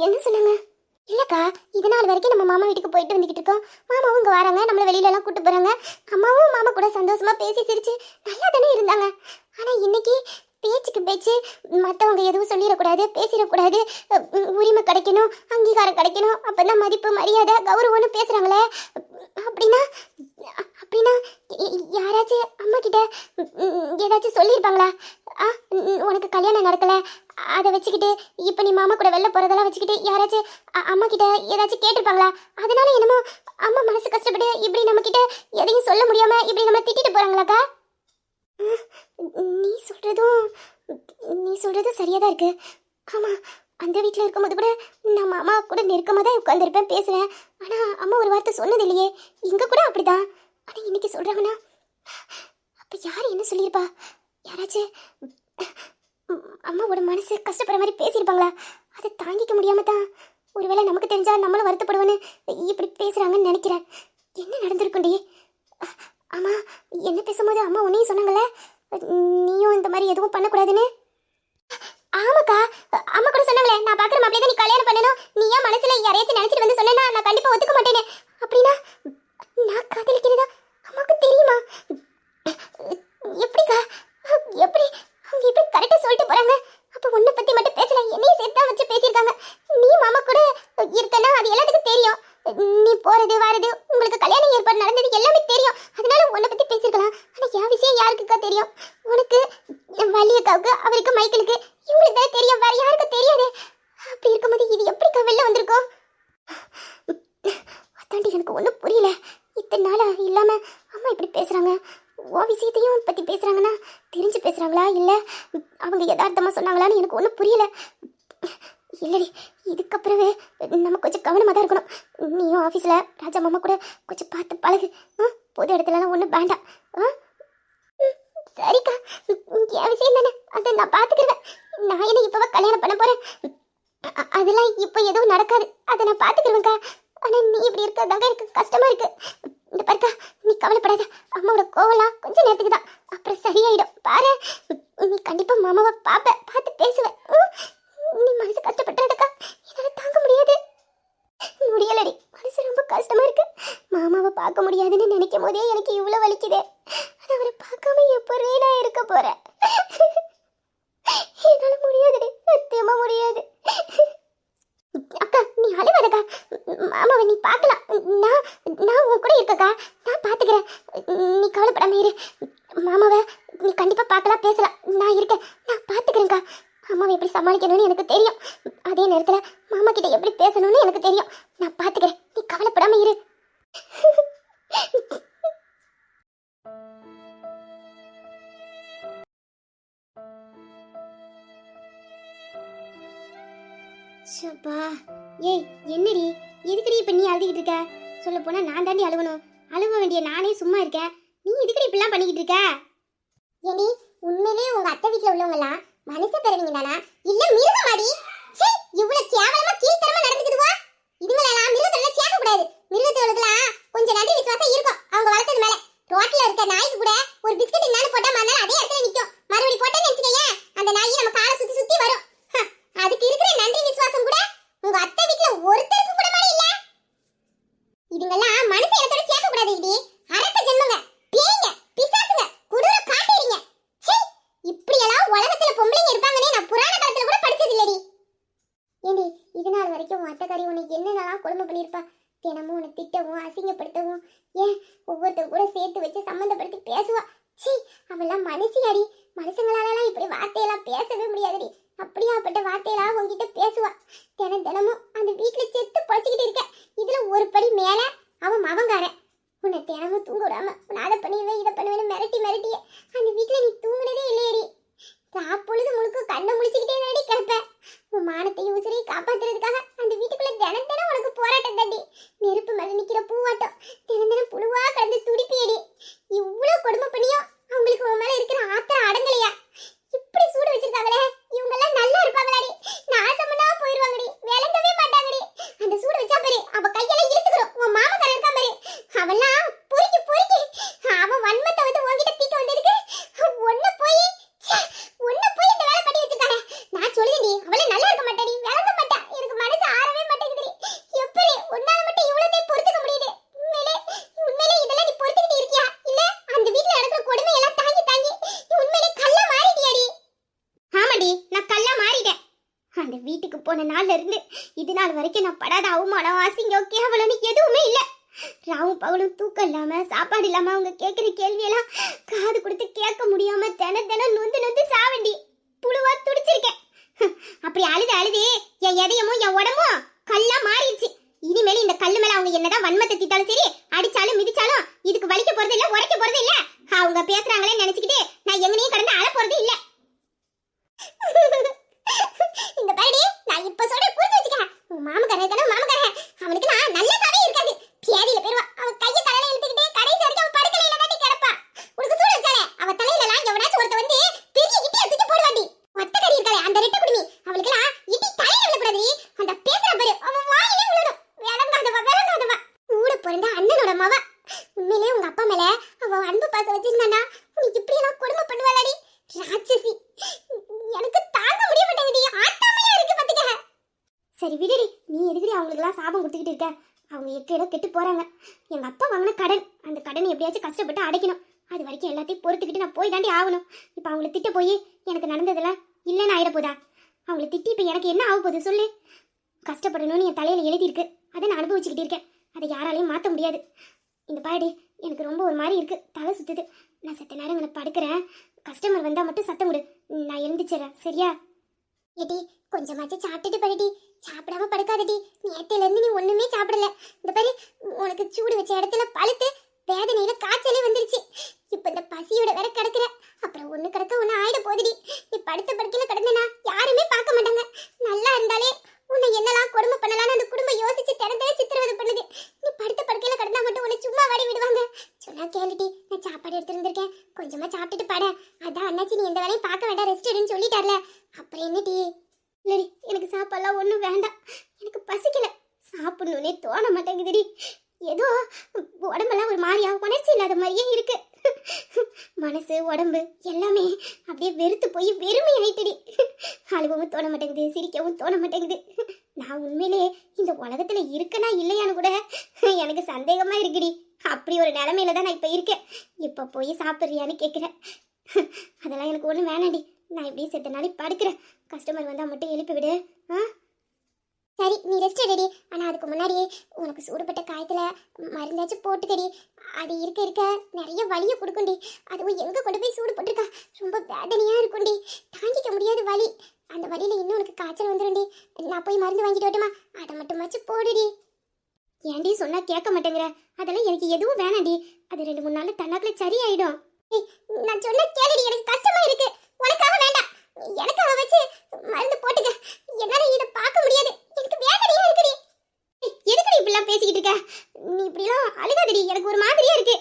என்ன சொன்னாங்க? இல்லக்கா இது நாள் வரைக்கும் நம்ம மாமா வீட்டுக்கு போயிட்டு வந்துக்கிட்டு இருக்கோம். மாமாவும் இங்கே வராங்க. நம்மளை வெளியிலலாம் கூட்டு போகிறாங்க. அம்மாவும் மாமா கூட சந்தோஷமா பேசி சிரிச்சு நல்லா தானே இருந்தாங்க. ஆனால் இன்னைக்கு பேச்சுக்கு பேச்சு மற்றவங்க எதுவும் சொல்லிடக்கூடாது, பேசிடக்கூடாது, உரிமை கிடைக்கணும், அங்கீகாரம் கிடைக்கணும், அப்போ தான் மதிப்பு மரியாதை கௌரவம்னு பேசுகிறாங்களே. அப்படின்னா அப்படின்னா யாராச்சும் அம்மா கிட்ட ஏதாச்சும் சொல்லியிருப்பாங்களா? உனக்கு கல்யாணம் நடக்கலை அதை வச்சுக்கிட்டு இப்போ நீ மாமா கூட வெளில போகிறதெல்லாம் வச்சுக்கிட்டு யாராச்சும் அம்மா கிட்ட ஏதாச்சும் கேட்டிருப்பாங்களா? அதனால என்னமோ அம்மா மனசு கஷ்டப்பட்டு இப்படி நம்ம கிட்ட எதையும் சொல்ல முடியாம இப்படி நம்ம திட்டிட்டு போறாங்களாக்கா? நீ சொல்றதும் சரியா தான் இருக்கு. ஆமா அந்த வீட்டில் இருக்கும்போது கூட நான் மாமா கூட நெருக்கமாக தான் உட்காந்துருப்பேன், பேசுவேன். ஆனால் அம்மா ஒரு வார்த்தை சொன்னது இல்லையே. இங்கே கூட அப்படிதான். ஆனால் இன்னைக்கு சொல்கிறாங்கன்னா அப்போ யார் என்ன சொல்லியிருப்பா? யாராச்சும் அம்மாவோட மனசு கஷ்டப்படுற மாதிரி பேசியிருப்பாங்களா? அதை தாங்கிக்க முடியாம தான் ஒருவேளை நமக்கு தெரிஞ்சா நம்மளும் வருத்தப்படுவேன்னு இப்படி பேசுகிறாங்கன்னு நினைக்கிறேன். என்ன நடந்திருக்குண்டி? அம்மா என்ன பேசும்போது அம்மா உன்னையும் சொன்னாங்களே நீயும் இந்த மாதிரி எதுவும் பண்ணக்கூடாதுன்னு. ஆமாக்கா அம்மா கூட சொன்னாங்களே நான் பார்க்குற மாப்பிளையே தான் நீ கல்யாணம் பண்ணணும். நீ ஏன் மனசுல யாரையாச்சும் நினைச்சிட்டு வந்து சொன்னா நான் கண்டிப்பா ஒத்துக்க மாட்டேன்னு. அப்படின்னா நான் காதலிக்கிறதா அம்மாவுக்கு தெரியுமா? எப்படிக்கா? எப்படி அவங்க எப்படி கரெக்டாக சொல்லிட்டு போறாங்க? அப்போ உன்னை பத்தி மட்டும் பேசல, என்னையும் சேர்த்து தான் வச்சு பேசியிருக்காங்க. நீ மாமா கூட இருக்கன்னா அது எல்லாத்துக்கும் தெரியும். நீ போறது வரது உங்களுக்கு கல்யாணம் ஏற்பாடு நடந்தது எல்லாமே தெரியும். அதனால உன்னை பத்தி பேசியிருக்கலாம். ஆனா என் விஷயம் யாருக்குக்கா தெரியும்? உனக்கு வள்ளியக்காவுக்கு, அவருக்கு, மைக்கேலுக்கு, இவங்களுக்கு தான் தெரியும். வேற யாருக்கும் தெரியாது. அப்படி இருக்கும்போது இது எப்படிக்கா வெளில வந்திருக்கோம்? அதாண்டி எனக்கு ஒன்றும் புரியல. இத்தனை நாளா இல்லாம அம்மா இப்படி பேசுறாங்க. ஓ விஷயத்தையும் பத்தி பேசுறாங்கன்னா தெரிஞ்சு பேசுறாங்களா இல்ல அவங்க யதார்த்தமா சொன்னாங்களான்னு எனக்கு ஒன்றும் புரியல. இல்லடி, இதுக்கப்புறமே நம்ம கொஞ்சம் கவனமாக தான் இருக்கணும். நீயும் ஆஃபீஸில் ராஜா மாமா கூட கொஞ்சம் பார்த்து பழகு. பொது இடத்துலலாம் ஒன்றும் வேண்டாம். சரிக்கா, என் விஷயம் தானே, அதை நான் பார்த்துக்கிறேன். நான் என்ன இப்போவா கல்யாணம் பண்ண போகிறேன்? அதெல்லாம் இப்போ எதுவும் நடக்காது, அதை நான் பார்த்துக்கிறேன்க்கா. ஆனால் நீ இப்படி இருக்கிறதாங்க எனக்கு கஷ்டமாக இருக்கு. இந்த பாருக்கா, நீ கவலைப்படாத. அம்மாவோட கோவலாம் கொஞ்சம் நேரத்துக்கு தான், அப்புறம் சரியாயிடும். பாரு, நீ கண்டிப்பாக மாமாவை பார்த்து பேசுவேன். நீ மனசு கஷ்டப்பட்டுறதுக்கா, என்னால் தாங்க முடியாது. முடியலடி, மனசு ரொம்ப கஷ்டமா இருக்கு. மாமாவை பார்க்க முடியாதுன்னு நினைக்கும் போதே எனக்கு இவ்வளோ வலிக்குது. ஆனால் அவரை பார்க்காம எப்போ நான் இருக்க போறேன்? என்னால் முடியாதுடி, சத்தியமா முடியாது. அக்கா நீ அழுவாதக்கா, மாமாவை நீ பார்க்கலாம். நான் உன் கூட இருக்கக்கா, நான் பார்த்துக்கிறேன். நீ கவலைப்படாம இரு. மாமாவை நீ கண்டிப்பாக பார்க்கலாம், பேசலாம். நான் இருக்கேன், நான் பார்த்துக்கிறேன்க்கா. அம்மாவை எப்படி சமாளிக்கணும்னு எனக்கு தெரியும். அதே நேரத்தில் மாமா கிட்ட எப்படி பேசணும்னு எனக்கு தெரியும். நான் பார்த்துக்கிறேன், நீ கவலைப்படாம இரு. சப்பா, ஏய் என்னடி, எதுக்கடி இப்ப நீ அழுதுகிட்டு இருக்க? சொல்ல போனா நான் தாண்டி அழுவணும். அழுவ வேண்டிய நானே சும்மா இருக்கேன், நீ எதுக்கடி இப்படிலாம் பண்ணிக்கிட்டு இருக்க? ஏடி, உண்மையிலேயே உங்க அத்தை வீட்டுல உள்ளவங்கலாம் மனுஷ பிறவிங்க தானா இல்ல மிருகமாடி? சீ, இவ்வளவு கேவலமா கீழ்த்தரமா நடந்துக்குதுவா? இதுங்களெல்லாம் மிருகத்தோட சேர்க்க கூடாது. மிருகத்தோடலாம் கொஞ்சம் நன்றி விசுவாசம் இருக்கும் அவங்க வளர்த்தது மேல. ரோட்ல இருக்க நாய்க்கு கூட ஒரு பிஸ்கட் என்னாலும் போட்டா மறுநாள் அதே இடத்துல நிக்கும். மறுபடி போட்டேன்னு நினைச்சுக்கேன், அந்த நாய் நம்ம காலை சுத்தி சுத்தி வரும். அதுக்கு இருக்கிற நன்றி விசுவாசம் கூட உங்க அத்தை வீட்டுல ஒருத்தருக்கு கூட மாதிரி இல்ல. இதுங்கெல்லாம் மனுஷ இடத்தோட சேர்க்க கூடாது. இடி அரக்க ஜென்மங்க, பேய்ங்க, பிசாசுங்க, கொடூர காட்டேரிங்க. சீ, இப்படி எல்லாம் உலகத்துல பொம்பளைங்க இருப்பாங்கன்னே நான் புராண காலத்துல கூட படிச்சது இல்லடி. ஏண்டி, இது நாள் வரைக்கும் உன் அத்தைக்காரி உனக்கு என்னென்னலாம் கொடுமை பண்ணியிருப்பா? தினமும் உன்னை திட்டவும் அசிங்கப்படுத்தவும், ஏன் ஒவ்வொருத்தர் கூட சேர்த்து வச்சு சம்மந்தப்படுத்தி பேசுவா. சீ, அவெல்லாம் மனுஷியாடி. மனுஷங்களாலலாம் இப்படி வார்த்தையெல்லாம் பேசவே முடியாதுடி. அப்படியாப்பட்ட வார்த்தையெல்லாம் உங்ககிட்ட பேசுவா. தினமும் அந்த வீட்டுல செத்து பொழைச்சிக்கிட்டு இருக்க. இதுல ஒரு படி மேல அவன் மவங்காரன். உன்னை தினமும் தூங்க விடாம உன்னை அதை பண்ணுவேன் இதை பண்ணுவேன்னு மிரட்டிய அந்த வீட்டுல நீ தூங்குனதே இல்லையடி. பொழுது முழுக்க கண்ணை முடிச்சுக்கிட்டே தாடி கிடப்ப. உன் மானத்தையும் உசிரையும் காப்பாத்துறதுக்காக அந்த வீட்டுக்குள்ள தினம் உனக்கு போராட்டம் தாண்டி. நெருப்பு மேல நிக்கிற பூவாட்டம் தினம் புழுவா கடந்து துடிப்பியடி. இவ்வளவு கொடுமை பண்ணியும் அவங்களுக்கு உன் மேல இருக்கிற ஆத்திரம் அடங்கலையா? இப்படி சூடு வச்சிருக்காங்களே, இவங்க எல்லாம் நல்லா இருப்பாங்களாடி? நாசமனா போயிருவாங்கடி, விளங்கவே மாட்டாங்கடி. அந்த சூடு வச்சா பாரு, அவ கையெல்லாம் இழுத்துக்கிறோம். உன் மாமக்காரன் இருக்கா பாரு, அவெல்லாம் பொறுக்கி அவன் வன்மத்தை வந்து உன்கிட்ட தீக்க வந்ததுக்கு ஒன்ன போய் இந்த வேலை பண்ணி வச்சிருக்கானே. நான் சொல்லுதேன்டி, அவளே நல்லா இருக்க மாட்டாடி, விளங்க மாட்டா. எனக்கு மனசு ஆறவே மாட்டேங்குதுடி. எப்படி உன்னால மட்டும் இவ்வளவு பொறுத்துக்க முடியுது? உண்மையிலே இதெல்லாம் நீ பொறுத்துக்கிட்டு இருக்கியா? இல்ல அந்த வீட்டுல நடக்கிற கொடுமை எல்லாம் தாங்கி நீ உண்மையிலே கல்லா மாறிட்டியாடி? ஆமாடி, நான் கல்லா மாறிட்டேன். அந்த வீட்டுக்கு போன நாள்ல இருந்து இது நாள் வரைக்கும் நான் படாத அவமானம், அசிங்கம், கேவலம்னு எதுவுமே இல்ல. ராவும் பகலும் தூக்கம் இல்லாம, சாப்பாடு இல்லாம, அவங்க கேட்கிற கேள்வியெல்லாம் காது கொடுத்து கேட்க முடியாம தினம் நொந்து சாவண்டி புழுவா துடிச்சிருக்கேன். அப்படி அழுது என் இதயமும் என் உடம்பும் கல்லா மாறிடுச்சு. இனிமேல் இந்த கல்லு மேல அவங்க என்னதான் வன்மத்தை திட்டாலும் சரி, அடிச்சாலும் மிதிச்சாலும் இதுக்கு வலிக்க போறது இல்ல, உரைக்க போறது இல்ல. அவங்க பேசுறாங்களே நினைச்சுக்கிட்டு நான் எங்கனையும் கடந்து அழ போறது இல்ல. இந்த பாடி நான் இப்ப சொல்ற புரிஞ்சு வச்சுக்க. மாமக்காரன் அவனுக்கு நான் நல்ல சபை இருக்காது. பியாதியில பேருவா, அவன் கைய தலையில இழுத்துக்கிட்டே கடைசி வரைக்கும் அவன் படுக்கலையில தாண்டி கிடப்பா. உனக்கு சூடு வச்சாலே அவ தலையில எல்லாம் எவனாச்சும் ஒருத்த வந்து பெரிய இட்டியை தூக்கி போடுவாண்டி. ஒத்த கறி இருக்காளே அந்த ரெட்ட குடுமி, அவளுக்கெல்லாம் இட்டி தலையில விழக்கூடாது. அந்த பேசுற பாரு, அவன் வாயிலே விழணும். விளங்காதவா கூட பிறந்த அண்ணனோட மவ. உண்மையிலே உங்க அப்பா மேல அவ அன்பு பாசம் வச்சிருந்தானா உனக்கு இப்படி எல்லாம் கொடுமை பண்ணுவாளாடி? ராட்சசி, எனக்கு தாங்க முடிய மாட்டேங்குது. ஆட்டாமையா இருக்கு பாத்துக்க. சரி விடுடி, நீ எதுக்குடி அவங்களுக்கெல்லாம் சாபம் கொடுத்துக்கிட்டு இருக்க? அவங்க எக்கேடோ கெட்டு போறாங்க. எங்க அப்பா வாங்கின கடன், அந்த கடனை எப்படியாச்சும் கஷ்டப்பட்டு அடைக்கணும். அது வரைக்கும் எல்லாத்தையும் பொறுத்துக்கிட்டு நான் போய் தாண்டி ஆகணும். இப்போ அவங்கள திட்ட போய் எனக்கு நடந்ததெல்லாம் இல்லைன்னு ஆயிட போதா? அவங்கள திட்டி இப்போ எனக்கு என்ன ஆக போகுது சொல்லு? கஷ்டப்படணும்னு என் தலையில எழுதியிருக்கு, அதை நான் அனுபவிச்சுக்கிட்டு இருக்கேன். அதை யாராலையும் மாற்ற முடியாது. இந்த பாடி எனக்கு ரொம்ப ஒரு மாதிரி இருக்கு, தலை சுத்துது. நான் சத்த நேரம் படுக்கிறேன். கஸ்டமர் வந்தால் மட்டும் சத்தம் விடு, நான் எழுந்துச்சிடறேன், சரியா? ஏடி கொஞ்சமாச்சும் சாப்பிட்டுட்டு படுடி, சாப்பிடாம படுக்காதடி. நேத்துல இருந்து நீ ஒண்ணுமே சாப்பிடல. இந்த பாரு, உனக்கு சூடு வச்ச இடத்துல பழுத்து வேதனையில காய்ச்சலே வந்துருச்சு. இப்ப இந்த பசியோட வேற கிடக்குற, அப்புறம் ஒண்ணு கிடக்க ஒண்ணு ஆயிட போகுதுடி. நீ படுத்த படுக்கையில கிடந்தனா யாருமே பார்க்க மாட்டாங்க. நல்லா இருந்தாலே உன்னை என்னெல்லாம் கொடுமை பண்ணலாம்னு அந்த குடும்பம் யோசிச்சு தினத்தில சித்திரவதை பண்ணுது. நீ படுத்த படுக்கையில கிடந்தா மட்டும் உன்னை சும்மா வாடி விடுவாங்க. சொன்னா கேளுடி, நான் சாப்பாடு எடுத்து இருந்திருக்கேன், கொஞ்சமா சாப்பிட்டுட்டு பட. அதான் அண்ணாச்சி நீ எந்த வேலையும் பார்க்க வேண்டாம், ரெஸ்ட் எடுன்னு சொல்லிட்டார்ல. அப்புறம் என்னடி? இல்லடி, எனக்கு சாப்பாடுலாம் ஒன்றும் வேண்டாம், எனக்கு பசிக்கல, சாப்பிடணுன்னே தோண மாட்டேங்குதுடி. ஏதோ உடம்பெல்லாம் ஒரு மாதிரியா உணர்ச்சி இல்லாத மாதிரியே இருக்கு. மனசு உடம்பு எல்லாமே அப்படியே வெறுத்து போய் வெறுமை ஆயிட்டுடி. அழுகவும் தோண மாட்டேங்குது, சிரிக்கவும் தோண மாட்டேங்குது. நான் உண்மையிலே இந்த உலகத்துல இருக்கனா இல்லையான்னு கூட எனக்கு சந்தேகமா இருக்குடி. அப்படி ஒரு நிலைமையில தான் நான் இப்ப இருக்கேன். இப்ப போய் சாப்பிட்றியான்னு கேட்குறேன். அதெல்லாம் எனக்கு ஒன்றும் வேணாடி, நான் இப்படியே செத்த நாளைக்கு படுக்கிறேன். கஸ்டமர் வந்தால் மட்டும் எழுப்பி விடு. சரி, நீ ரெஸ்ட் எடுடி. ஆனால் அதுக்கு முன்னாடி உனக்கு சூடுபட்ட காயத்தில் மருந்தாச்சும் போட்டுக்கடி. அது இருக்க இருக்க நிறைய வலியை கொடுக்குண்டி. அதுவும் எங்கே கொண்டு போய் சூடு போட்டிருக்கா, ரொம்ப வேதனையாக இருக்குண்டி, தாங்கிக்க முடியாத வலி. அந்த வலியில் இன்னும் உனக்கு காய்ச்சல் வந்துடும்டி. நான் போய் மருந்து வாங்கிட்டு வரட்டுமா? அதை மட்டுமாச்சும் போடுடி. ஏன்டி சொன்னா கேட்க மாட்டேங்கிற? அதெல்லாம் எனக்கு எதுவும் வேணாண்டி, அது 2-3 நாள் தன்னாக்குள்ள சரியாயிடும். நான் சொன்ன கேளுடி, எனக்கு கஷ்டமா இருக்கு. உனக்காக வேண்டாம், எனக்காக வச்சு மருந்து போட்டுக்க. என்னால இதை பார்க்க முடியாது, எனக்கு வேதனையா இருக்குடி. எதுக்குடி இப்படிலாம் பேசிக்கிட்டு இருக்க? நீ இப்படிலாம் அழுகாதடி, எனக்கு ஒரு மாதிரியா இருக்கு.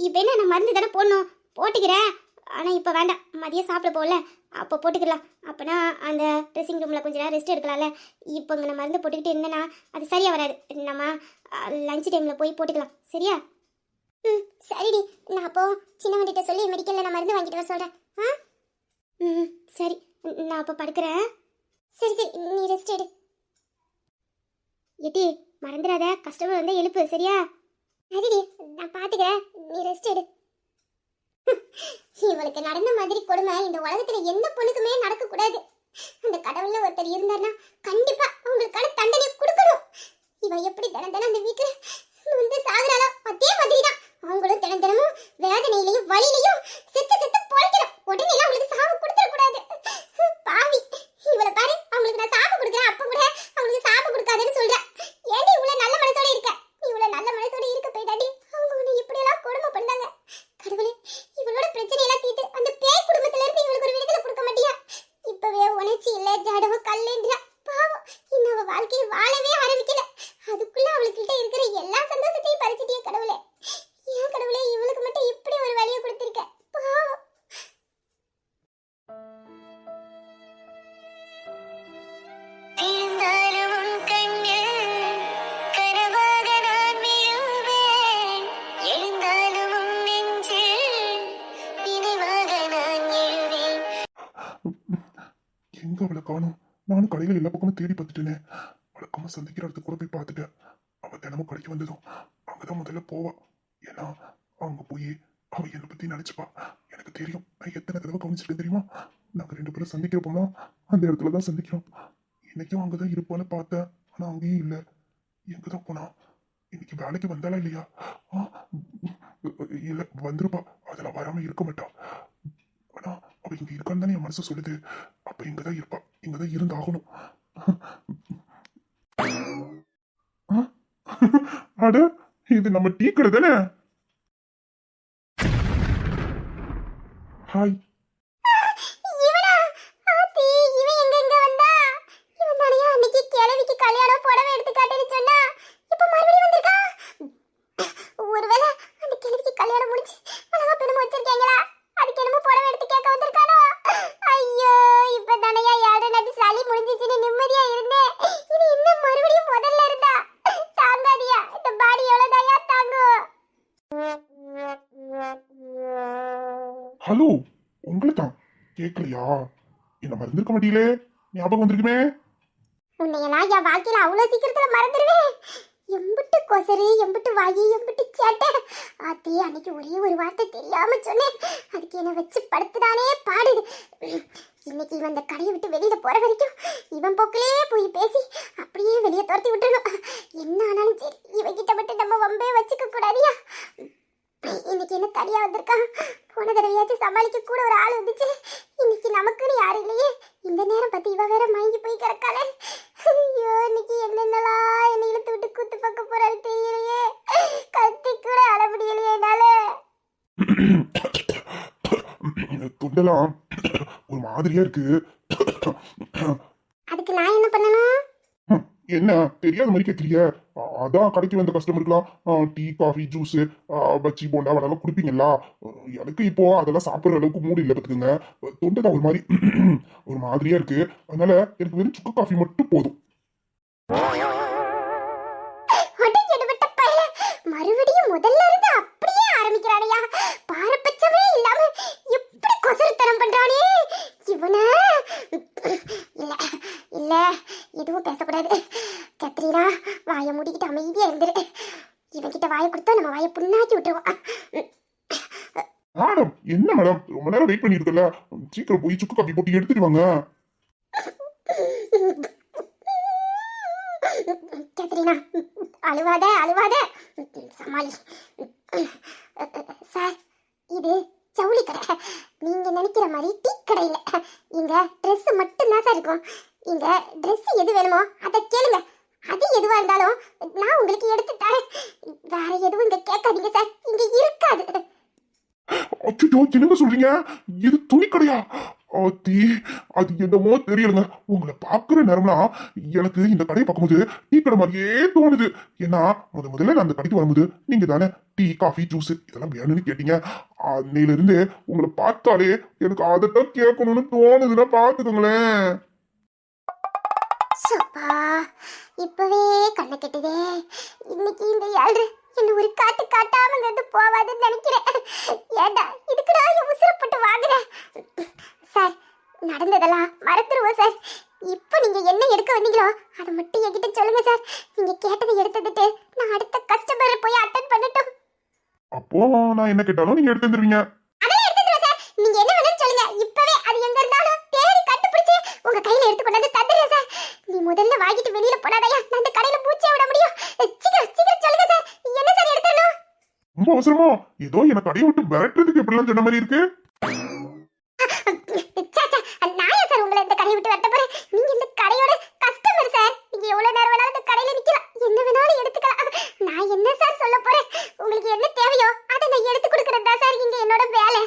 இப்போ என்ன, நான் மருந்து தானே போடணும், போட்டுக்கிறேன். ஆனால் இப்போ வேண்டாம், மதியம் சாப்பிட போகல, அப்போ போட்டுக்கலாம். அப்போனா அந்த ட்ரெஸ்ஸிங் ரூமில் கொஞ்சம் நேரம் ரெஸ்ட் எடுக்கலாம்ல. இப்போ இங்கே நான் மருந்து போட்டுக்கிட்டு இருந்தேன்னா அது சரியாக வராது. நம்ம லஞ்ச் டைமில் போய் போட்டுக்கலாம், சரியா? சரிடி, நான் அப்போ சின்ன வண்டிகிட்ட சொல்லி மெடிக்கலில் நான் மருந்து வாங்கிட்டு வர சொல்கிறேன். சரி, நான் அப்போ படுக்கிறேன். சரி சரி, நீ ரெஸ்ட் எடு. எட்டி மறந்துடாத, கஸ்டமர் வந்து எழுப்பு, சரியா? சரிடி, நான் பார்த்துக்கிறேன், நீ ரெஸ்ட் எடு. இவளுக்கு நடந்த மாதிரி கொடுமை இந்த உலகத்துல எந்த பொண்ணுக்குமே நடக்க கூடாது. அந்த கடவுள்ல ஒருத்தர் இருந்தார்னா கண்டிப்பா அவங்களுக்கான தண்டனை கொடுக்கணும். இவ எப்படி தினம் தினம் அந்த வீட்டுல வந்து சாகுறாளோ அதே மாதிரிதான் அவங்களும் தினம் தினமும் வேதனையிலையும் வலியிலையும் செத்து செத்து பொழைக்கணும். உடனே எல்லாம் அவங்களுக்கு சாவு கொடுத்துட கூடாது. பாவி, இவளை பாரு, அவங்களுக்கு நான் சாப்பு கொடுக்குறேன், அப்ப கூட அவங்களுக்கு சாப்பு கொடுக்காதுன்னு சொல்றேன். ஏன்டி இவ்வளவு நல்ல மனசோட இருக்க? இவ்வளவு நல்ல மனசோட இருக்க போய் தாண்டி அவங்க உன்னை இப்படி எல்லாம் கொடுமை பண்ணாங்க. கடவுளே, இவளோட பிரச்சனை எல்லாம் தீர்த்து அந்த பேய் குடும்பத்துல இருந்து இவளுக்கு ஒரு விடுதலை கொடுக்க மாட்டியா? இப்பவே உணர்ச்சி இல்ல, ஜடவ கல்லுன்றா. பாவம், இன்னும் அவ வாழ்க்கையை வாழவே ஆரம்பிக்கல, அதுக்குள்ள அவளுக்கிட்ட இருக்கிற எல்லா சந்தோஷத்தையும் பறிச்சிட்டிய கடவுளே. ஏன் கடவுளே இவளுக்கு மட்டும் இப்படி ஒரு வழியை கொடுத்திருக்க? பாவம். எங்க அவளை காணும்? நானும் கடையில எல்லா பக்கமும் தேடி பார்த்துட்டேனே. வழக்கமா சந்திக்கிற இடத்துக்கு கூட போய் பார்த்துட்டேன். அவ தினமும் கடைக்கு வந்ததும் அங்கதான் முதல்ல போவா. ஏன்னா அங்க போய் அவ என்னை பத்தி நினைச்சுப்பா. எனக்கு தெரியும், நான் எத்தனை தடவை கவனிச்சிருக்கேன் தெரியுமா? நாங்க 2 பேரும் சந்திக்கிறப்போம்னா அந்த இடத்துலதான் சந்திக்கிறோம். இன்னைக்கும் அங்கதான் இருப்பான்னு பார்த்தேன், ஆனா அங்கேயும் இல்லை. எங்கதான் போனா? இன்னைக்கு வேலைக்கு வந்தாளா இல்லையா? இல்ல, வந்திருப்பா, அதெல்லாம் வராம இருக்க மாட்டா. ஆனா அவ இங்க இருக்கான்னு தானே என் மனசு சொல்லுது. அப்ப இங்கதான் இருப்பா, இங்கதான் இருந்தாகணும். அட, இது நம்ம டீ கடை தானே? ஹாய். ஹலோ, உங்களை தான் கேட்கலையா? என்ன மறந்துருக்க மாட்டீங்களே, ஞாபகம் வந்திருக்குமே. உன்னையெல்லாம் என் வாழ்க்கையில அவ்வளவு சீக்கிரத்துல மறந்துடுவேன். எம்பிட்டு கொசரு, எம்பிட்டு வாயி, எம்பிட்டு சேட்டை. ஆத்தி, அன்னைக்கு ஒரே ஒரு வார்த்தை தெரியாம சொன்னேன், அதுக்கு என்ன வச்சு படுத்துதானே பாடுது. இன்னைக்கு இவன் அந்த கடையை விட்டு வெளியில போற வரைக்கும் இவன் போக்கிலே போய் பேசி அப்படியே வெளியே துரத்தி விட்டுறணும். என்ன ஆனாலும் சரி, இவகிட்ட மட்டும் நம்ம வம்பே வச்சுக்க கூடாதியா? இன்னைக்கு என்ன தனியா வந்திருக்கான்? போன தடவையாச்சும் சமாளிக்க கூட ஒரு ஆள் வந்துச்சு, இன்னைக்கு நமக்குன்னு யாரும் இல்லையே. இந்த நேரம் பத்தி இவ இவ வேற மயங்கி போய் கிடக்காளே. ஐயோ, இன்னைக்கு என்னென்னலாம் என்னை இழுத்து விட்டு கூத்து பார்க்க போறாரு தெரியலையே. கத்தி கூட அழ முடியலையே என்னால. தொண்டெல்லாம் ஒரு மாதிரியா இருக்கு. அதுக்கு நான் என்ன பண்ணணும்? என்ன தெரியாத மாதிரி கேட்குறீங்க? அதான் கடைக்கு வந்த கஸ்டமருக்குலாம் டீ காஃபி ஜூஸ் பச்சி போண்டா வடலாம் குடிப்பீங்களா? எனக்கு இப்போ அதெல்லாம் சாப்பிட்ற அளவுக்கு மூடு இல்லை பார்த்துக்குங்க. தொண்டை தான் ஒரு மாதிரி ஒரு மாதிரியா இருக்கு. அதனால எனக்கு வெறும் சுக்கு காஃபி மட்டும் போதும். எடுபட்ட பயல, மறுபடியும் முதல்ல இருந்து அப்படியே ஆரம்பிக்கிறானையா? பாரபட்சமே இல்லாம எப்படி கொசறுத்தனம் பண்றானே இவன. இல்ல இல்ல, எதுவும் பேசக்கூடாது. கத்ரீனா, வாயை மூடிக்கிட்டு அமைதியா இருந்துரு. இவன்கிட்ட வாயை கொடுத்தா நம்ம வாயை புண்ணாக்கி விட்டுருவான். மேடம் என்ன மேடம் ரொம்ப நேரம் வெயிட் பண்ணிருக்கல, சீக்கிரம் போய் சுக்கு காஃபி போட்டு எடுத்துட்டு வாங்க. கத்ரீனா, அழுவாத அழுவாத, சமாளி. சார், இது ஜவுளி கடை. நீங்க நினைக்கிற மாதிரி டீ கடை இல்ல. இங்க ட்ரெஸ் மட்டும்தான் சார் இருக்கும். இங்க ட்ரெஸ் எது வேணுமோ அதை கேளுங்க. அது எதுவா இருந்தாலும் நான் உங்களுக்கு எடுத்து தரேன். வேற எதுவும் இங்க கேட்காதீங்க சார், இங்க இருக்காது. அச்சோ, என்னங்க சொல்றீங்க? இது துணி கடையா? ஆத்தி, அது என்னமோ தெரியலங்க. உங்களை பாக்குற நேரம்னா எனக்கு இந்த கடையை பார்க்கும்போது டீ கடை மாதிரியே தோணுது. ஏன்னா முதல்ல நான் அந்த கடைக்கு வரும்போது நீங்க தானே டீ காஃபி ஜூஸ் இதெல்லாம் வேணும்னு கேட்டீங்க. அன்னையில இருந்து உங்களை பார்த்தாலே எனக்கு அதைத்தான் கேட்கணும்னு தோணுதுன்னா பாத்துக்கோங்களேன். சப்பா, இப்பவே கண்ணை கெட்டுதே. இன்னைக்கு இந்த ஏழு என்ன ஒரு காட்டு காட்டாம இருந்து போவாதுன்னு நினைக்கிறேன். ஏண்டா இதுக்கு நான் உசுரப்பட்டு வாங்குறேன். சார், நடந்ததெல்லாம் மறந்துடுவோம் சார். இப்போ நீங்க என்ன எடுக்க வந்தீங்களோ அதை மட்டும் என்கிட்ட சொல்லுங்க சார். நீங்க கேட்டதை எடுத்துட்டு நான் அடுத்த கஸ்டமர் போய் அட்டென்ட் பண்ணட்டும். அப்போ நான் என்ன கேட்டாலும் நீங்க எடுத்து வந்துருவீங்க? அதெல்லாம் எடுத்துடுறேன் சார். நீங்க என்ன வேணும்னு சொல்லுங்க. இப்பவே அது எங்க இருந்தாலும் தேடி கண்டுபிடிச்சு உங்க கையில எடுத்து கொண்டாந்து தந்துடுறேன் சார். நீ முதல்ல வாங்கிட்டு வெளியில போனாதயா நான் இந்த கடையில பூச்சியை விட முடியும். சீக்கிரம் சீக்கிரம் சொல்லுங்க சார். என்ன சார் எடுத்துடணும்? ரொம்ப அவசரமா? ஏதோ எனக்கு கடையை விட்டு விரட்டுறதுக்கு எப்படிலாம் சொன்ன மாதிரி இருக்கு. நான் சார் உங்களை இந்த கடையை விட்டு வரட்ட போறேன். நீங்க இந்த கடையோட கஸ்டமர் சார். நீங்க எவ்வளவு நேரம் வேணாலும் இந்த கடையில நிக்கலாம், என்ன வேணாலும் எடுத்துக்கலாம். நான் என்ன சார் சொல்ல போறேன்? உங்களுக்கு என்ன தேவையோ அதை நான் எடுத்து கொடுக்கறது தான் சார் இங்க என்னோட வேலை.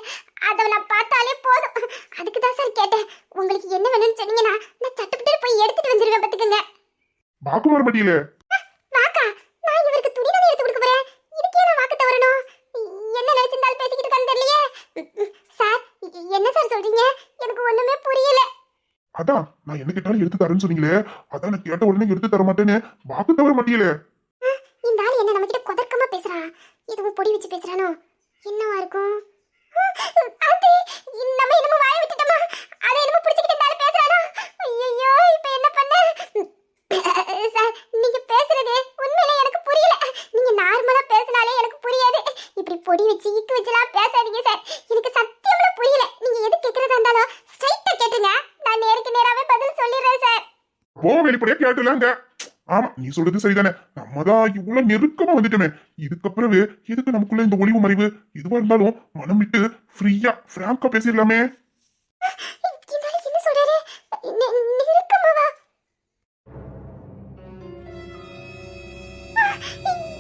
அதை நான் பார்த்தாலே போதும். அதுக்கு தான் சார் கேட்டேன். உங்களுக்கு என்ன வேணும்னு சொன்னீங்கன்னா நான் சட்டுப்பட்டு போய் எடுத்துட்டு வந்துருவேன் பாத்துக்கங்க. வாக்கு மாற மாட்டீங்களே? வாக்கா? நான் இவருக்கு துணி தானே எடுத்து கொடுக்க போறேன். இதுக்கே நான் வாக்கு தவறணும்? என்ன நினைச்சிருந்தாலும் பேசிக்கிட்டு இருக்கான்னு தெரியலையே. சார், என்ன சார் சொல்றீங்க? எனக்கு ஒண்ணுமே புரியல. அதான் நான் என்ன கேட்டாலும் எடுத்து தரேன்னு சொன்னீங்களே, அதான் நான் கேட்ட உடனே எடுத்து தர மாட்டேன்னு வாக்கு தவற மாட்டீங்களே. இந்த ஆள் என்ன நம்ம கிட்ட கொதர்க்கமா பேசுறான்? எதுவும் பொடி வச்சு பேசுறானோ? என்னவா இருக்கும்? அது நம்ம என்னமோ வாயை விட்டுட்டோமா? அதை என்னமோ பிடிச்சிக்கிட்டு இந்த ஆள் பேசுறானோ? ஐயோ, இப்போ என்ன பண்ண? சார், நீங்க பேசுறது உண்மையிலே எனக்கு புரியல. நீங்க நார்மலா பேசினாலே எனக்கு புரியாது. இப்படி பொடி வச்சு இக்கு வச்சுலாம் பேசாதீங்க சார். எனக்கு சத்தியமா புரியல. நீங்க எது கேக்குறதா இருந்தாலும் ஸ்ட்ரைட்டா கேட்டுங்க. நான் நேருக்கு நேராவே பதில் சொல்லிடுறேன் சார். வெளிப்படையா கேட்டுலாங்க. ஆமா, நீ சொல்றது சரிதானே. நம்ம தான் இவ்வளவு நெருக்கமா வந்துட்டோமே. இதுக்கப்புறவு எதுக்கு நமக்குள்ள இந்த ஒளிவு மறைவு? எதுவா இருந்தாலும் மனம் விட்டு ஃப்ரீயா பிராங்கா பேசிடலாமே. என்ன சொல்றாரு? நெருக்கமாவா?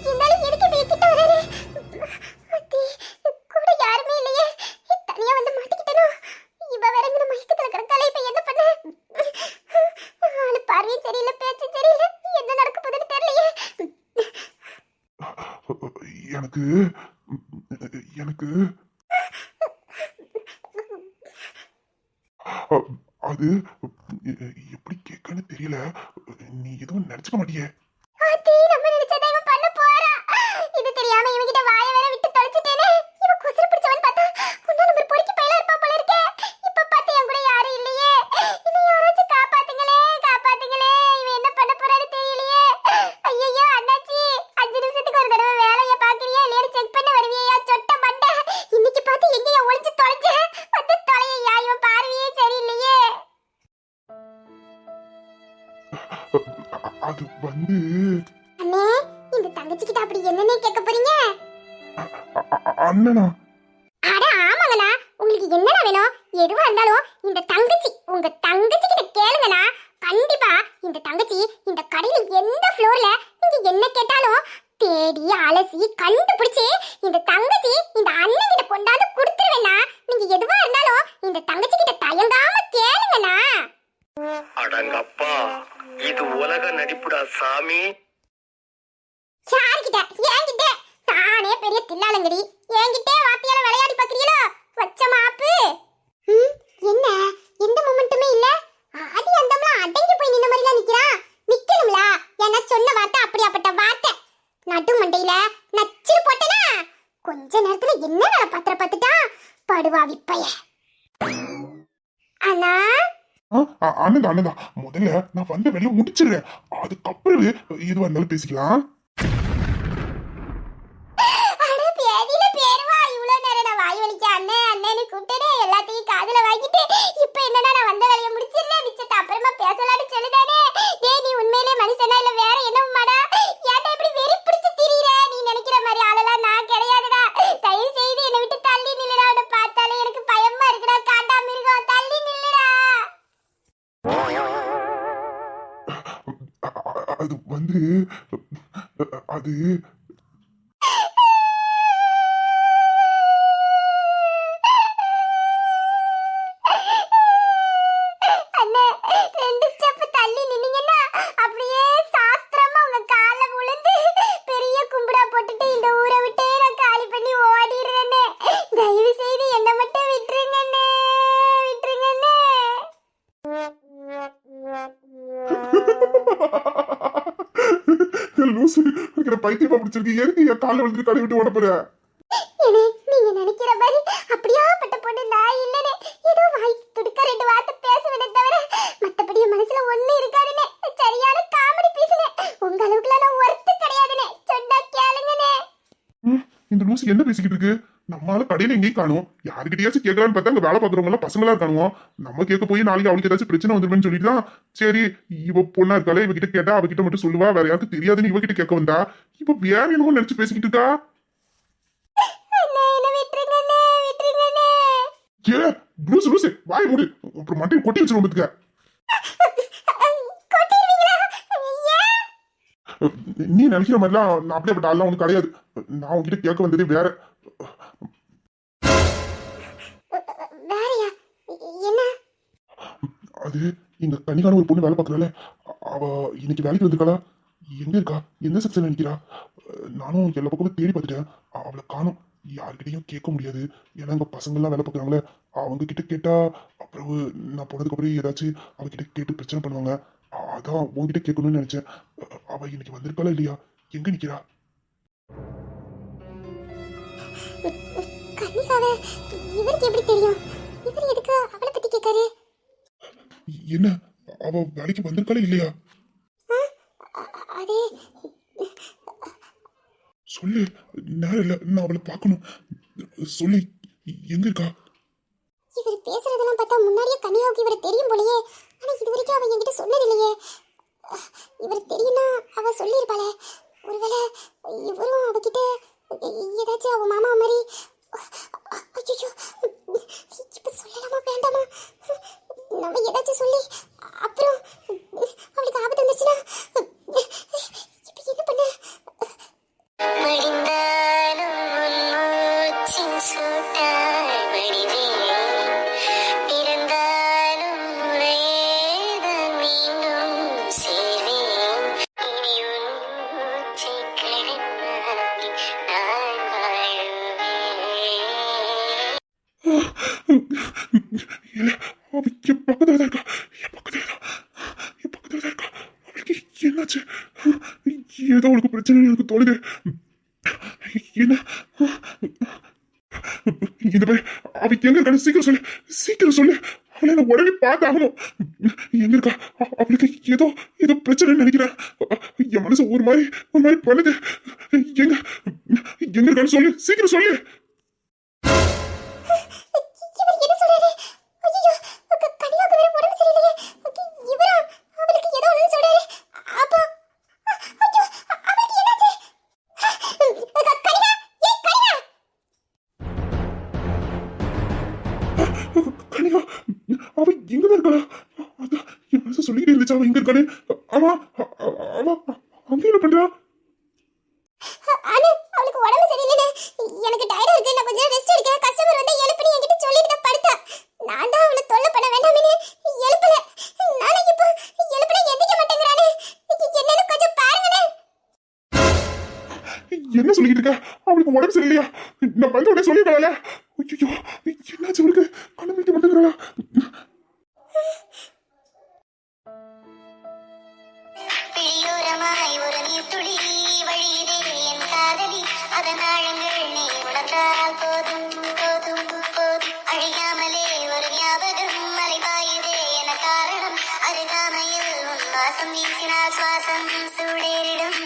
இருந்தாலும் எதுக்கு இப்படி கிட்ட வராரு? அத்தி, கூட யாருமே இல்லையே. தனியா வந்து மாட்டிக்கிட்டனோ? இவ வேற இந்த மயக்கத்துல கிடக்காளே. இப்ப என்ன பண்ண? ஆளு பார்வையும் சரியில்லை, பேச்சு சரியில்லை. என்ன நடக்க போகுதுன்னு தெரியலையே. எனக்கு எனக்கு அது எப்படி கேட்கன்னு தெரியல. நீ எதுவும் நினைச்சுக்க மாட்டியே? ஆத்தி, நம்ம நினைச்சதை இவன் பண்ண போறா. இது தெரியாம இவன்கிட்ட வாயை வேற விட்டு தொலைச்சிட்டேனே. இவன் குசுறு பிடிச்சவன் பார்த்தா ஒன்னா நம்பர் பொறுக்கி பையலா இருப்பா போல இருக்கே. இப்ப பார்த்து என் கூட யாரும் இல்லையே. இன்னும் யாராச்சும் காப்பாத்துங்களே, காப்பாத்துங்களே. இவன் என்ன பண்ண போறான்னு தெரியலையே. ஐயோ அண்ணாச்சி, 5 நிமிஷத்துக்கு ஒரு தடவை வேலையை பாக்குறியா இல்லையா செக் பண்ண வருவியா? சொட்ட மண்டை, இன்னைக்கு பார்த்து எங்கேயா ஒளிஞ்சு தொலைஞ்ச? வந்து தொலையா? இவன் பார்வையே சரியில்லையே. அது வந்து அண்ணே, இந்த தங்கச்சி கிட்ட அப்படி என்னன்னே கேட்க போறீங்க? அண்ணனா? அட ஆமாங்கண்ணா, உங்களுக்கு என்னடா வேணும்? எதுவா இருந்தாலும் இந்த தங்கச்சி, உங்க தங்கச்சி கிட்ட கேளுங்கண்ணா. சாமி. யார்கிட்ட? என்கிட்ட. நானே பெரிய தில்லாலங்கடி. என்கிட்ட வாத்தியால விளையாடி பாக்குறீங்களோ? வச்ச மாப்பு. என்ன? எந்த மொமெண்ட்டுமே இல்ல. ஆதி அந்தம்லாம் அடங்கி போய் நின்ன மாதிரிலாம் நிக்கிறான். நிக்கணும்ல. என்ன சொன்ன வார்த்தை அப்படியாப்பட்ட வார்த்தை. நடு மண்டையில நச்சிரு போட்டனா கொஞ்ச நேரத்துல என்ன வேலை பாத்திர பார்த்துட்டான் படுவாவி பைய. அண்ணா அண்ணன் அண்ணன் முதல்ல நான் வந்த வேலையை முடிச்சிடுறேன், அதுக்கப்புறம் எதுவா இருந்தாலும் பேசிக்கலாம். எல்லாத்தையும் காதுல வாங்கிட்டு இப்ப என்னன்னா நான் வந்த வேலையை முடிச்சிடல மிச்சத்தை அப்புறமா பேசலாம்னு சொல்லுதானே. டேய் நீ உண்மையிலே மனுஷனா இல்ல வேற என்னமாடா? ஏன்டா இப்படி வெறி பிடிச்சு திரியற? நீ நினைக்கிற மாதிரி ஆளெல்லாம் நான் கிடையாதுடா. தயவு செய்து என்னை விட்டு தள்ளி நில்லுடா. அவனை பார்த்தாலே எனக்கு பயமா இருக்குடா. காண்டாம இருக்கோம், தள்ளி நில்லுடா. அது வந்து அது லூசு இருக்கிற பைத்தியமா பிடிச்சிருக்கு. எதுக்கு என் காலை விழுந்து கடை விட்டு ஓட போற? நீங்க நினைக்கிற மாதிரி அப்படியாப்பட்ட பொண்ணு நான் இல்லனே. ஏதோ வாய் துடுக்க ரெண்டு வார்த்தை பேசுவதே தவிர மத்தபடி மனசுல ஒண்ணு இருக்காதுனே. சரியான காமெடி பீஸ்னே. உங்க அளவுக்குலாம் நான் ஒர்த்து கிடையாதுனே. சொன்னா கேளுங்கனே. இந்த லூசு என்ன பேசிக்கிட்டு இருக்கு? நம்மளால கடையில எங்கேயும் காணும். யாருக்கிட்டயாச்சும் கேட்கலான்னு பார்த்தா அங்க வேலை பாக்குறவங்க எல்லாம் பசங்களா இருக்கானுவோம். நம்ம கேட்க போய் நாளைக்கு அவளுக்கு ஏதாச்சும் பிரச்சனை வந்துருன்னு சொல்லிட்டு தான் சரி இவ பொண்ணா இருக்காளே இவகிட்ட கேட்டா அவகிட்ட மட்டும் சொல்லுவா, வேற யாருக்கு தெரியாதுன்னு இவகிட்ட கேட்க வந்தா. இப்ப வேற என்னமோ நினைச்சு பேசிக்கிட்டு இருக்கா. ஏ லூசு லூசு வாய் மூடு, அப்புறம் மண்டையை கொட்டி வச்சிருவோம் பாத்துக்க. நீ நினைக்கிற மாதிரிலாம் நான் அப்படியே ஆள்லாம் ஒன்றும் கிடையாது. நான் உங்ககிட்ட கேட்க வந்ததே வேற. அது எங்க கனிகான ஒரு பொண்ணு வேலை பார்க்கறாளே, அவ இன்னைக்கு வேலைக்கு வந்திருக்காளா? எங்க இருக்கா? எந்த செக்ஷன்ல நிக்கிறா? நானும் எல்லா பக்கமும் தேடி பார்த்துட்டேன், அவளை காணும். யாருக்கிட்டையும் கேட்க முடியாது, ஏன்னா எங்க பசங்க எல்லாம் வேலை பார்க்கறாங்களே, அவங்க கிட்ட கேட்டா அப்புறம் நான் போனதுக்கு அப்புறம் ஏதாச்சும் அவகிட்ட கேட்டு பிரச்சனை பண்ணுவாங்க. அதான் உங்ககிட்ட கேட்கணும்னு நினைச்சேன். அவ இன்னைக்கு வந்திருக்காளா இல்லையா? எங்க நிக்கிறா? கன்னிகாவே இவருக்கு எப்படி தெரியும்? இவர் எதுக்கு அவளை பத்தி கேட்காரு? என்ன அவ வேலைக்கு வந்திருக்காளா இல்லையா? அதே சொல்லு, நேரம் இல்ல, நான் அவளை பார்க்கணும். சொல்லு, எங்க இருக்கா? இவர் பேசுறதெல்லாம் பார்த்தா முன்னாடியே கன்னிகாவுக்கு இவரை தெரியும் போலயே. ஆனா இது வரைக்கும் அவ என்கிட்ட சொன்னதில்லையே. இவர் தெரியும்னா அவ சொல்லியிருப்பாளே. ஒருவேளை இவரும் அவகிட்ட ஏதாச்சும் அவ மாமா மாதிரி. ஐயோ இப்ப சொல்லலாமா வேண்டாமா? நம்ம ஏதாச்சும் சொல்லி அப்புறம் அவளுக்கு ஆபத்து வந்துச்சுன்னா இப்ப என்ன பண்ண? மடிந்தாலும் மூச்சின் சூட்டாய் வடிவேன், பிறந்தாலும் உன்னையேதான் மீண்டும் சேர்வேன். இனி உன் மூச்சை கடந்தால் நான் வாழுவேன். இல்ல, அவ என் பக்கத்துல தான் இருக்கா. என் பக்கத்துல தான் இருக்கா. அவளுக்கு என்னாச்சு? ஏதோ அவளுக்கு பிரச்சனை எனக்கு தோணுது. என்ன இந்த மாதிரி அவ எங்க இருக்கான்னு சீக்கிரம் சொல்லு. அவளை நான் உடனே பார்த்தாகணும். எங்க இருக்கா? அவளுக்கு ஏதோ ஏதோ பிரச்சனைன்னு நினைக்கிறேன். என் மனசு ஒரு மாதிரி பண்ணுது. எங்க இருக்கான்னு சொல்லு, சீக்கிரம் சொல்லு. இவர் என்ன சொல்றாரு? ஐயோ கன்னிகாவுக்கு வேற உடம்பு சரியில்லையே. இவரா அவளுக்கு ஏதோ ஒண்ணு சொல்றாரு. அப்போ ஐயோ அவளுக்கு என்னாச்சு? கன்னிகா ஏய் கனிகா அவ எங்கதான் இருக்காளா? அதான் என் மனசு சொல்லிக்கிட்டே இருந்துச்சு அவ எங்க இருக்கானே. அவ அங்க என்ன பண்றா? அனு அவளுக்கு உடம்பு சரியில்லைன்னு எனக்கு டயர்டா இருக்கு, நான் கொஞ்சம் ரெஸ்ட் எடுக்க. கஸ்டமர் வந்து எழுப்பி என்கிட்ட சொல்லிட்டு தான் படுத்தா. நான் தான் அவளை தொல்லை பண்ண வேண்டாம்னு எழுப்பல. நானே இப்போ எழுப்பினா எந்திக்க மாட்டேங்கிறானே. என்னன்னு கொஞ்சம் பாரு. என்ன சொல்லிட்டு இருக்க? அவளுக்கு உடம்பு சரியில்லையா? நான் வந்த உடனே சொல்லிருக்கல. ஐயோ, என்னாச்சு அவளுக்கு? கண்ணமிக்க மாட்டேங்கிறாளா? பிரியோரமாய் ஒரு நீர்த்துளி வழியுதே என் காதலி. அதன் ஆழங்கள் நீ உணர்ந்தால் போதும் போதும் போதும். அழியாமலே ஒரு ஞாபகம் மலைபாயுதே என காரணம். அருகாமையில் உன் வாசம் வீசினால் சுவாசம் சூடேறிடும்.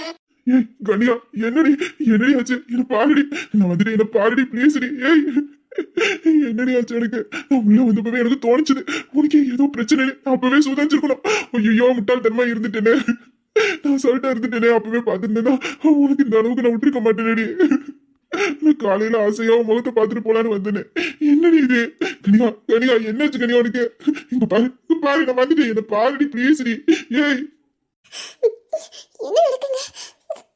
ஏய் கனியா, என்னடி என்னடி ஆச்சு? என்ன பாருடி, நான் வந்துட்டு என்ன பாருடி ப்ளீஸ்டி. ஏய் என்னடி ஆச்சு எனக்கு? நான் உள்ள வந்தப்பவே எனக்கு தோணுச்சுது உனக்கு ஏதோ பிரச்சனை. நான் அப்பவே சுதாரிச்சிருக்கணும். ஐயோ முட்டாள்தனமா இருந்துட்டேனே, நான் சொல்லிட்டா இருந்துட்டேனே. அப்பவே பார்த்துருந்தேன்னா உனக்கு இந்த அளவுக்கு நான் விட்டுருக்க மாட்டேனடி. நான் காலையில ஆசையா முகத்தை பார்த்துட்டு போலான்னு வந்தேனே. என்னடி இது? கனியா கனியா என்னாச்சு கனியா உனக்கு? இங்க பாரு இங்க பாரு, நான் வந்துட்டேன். என்ன பாருடி ப்ளீஸ்டி. ஏய் என்ன நடக்குங்க?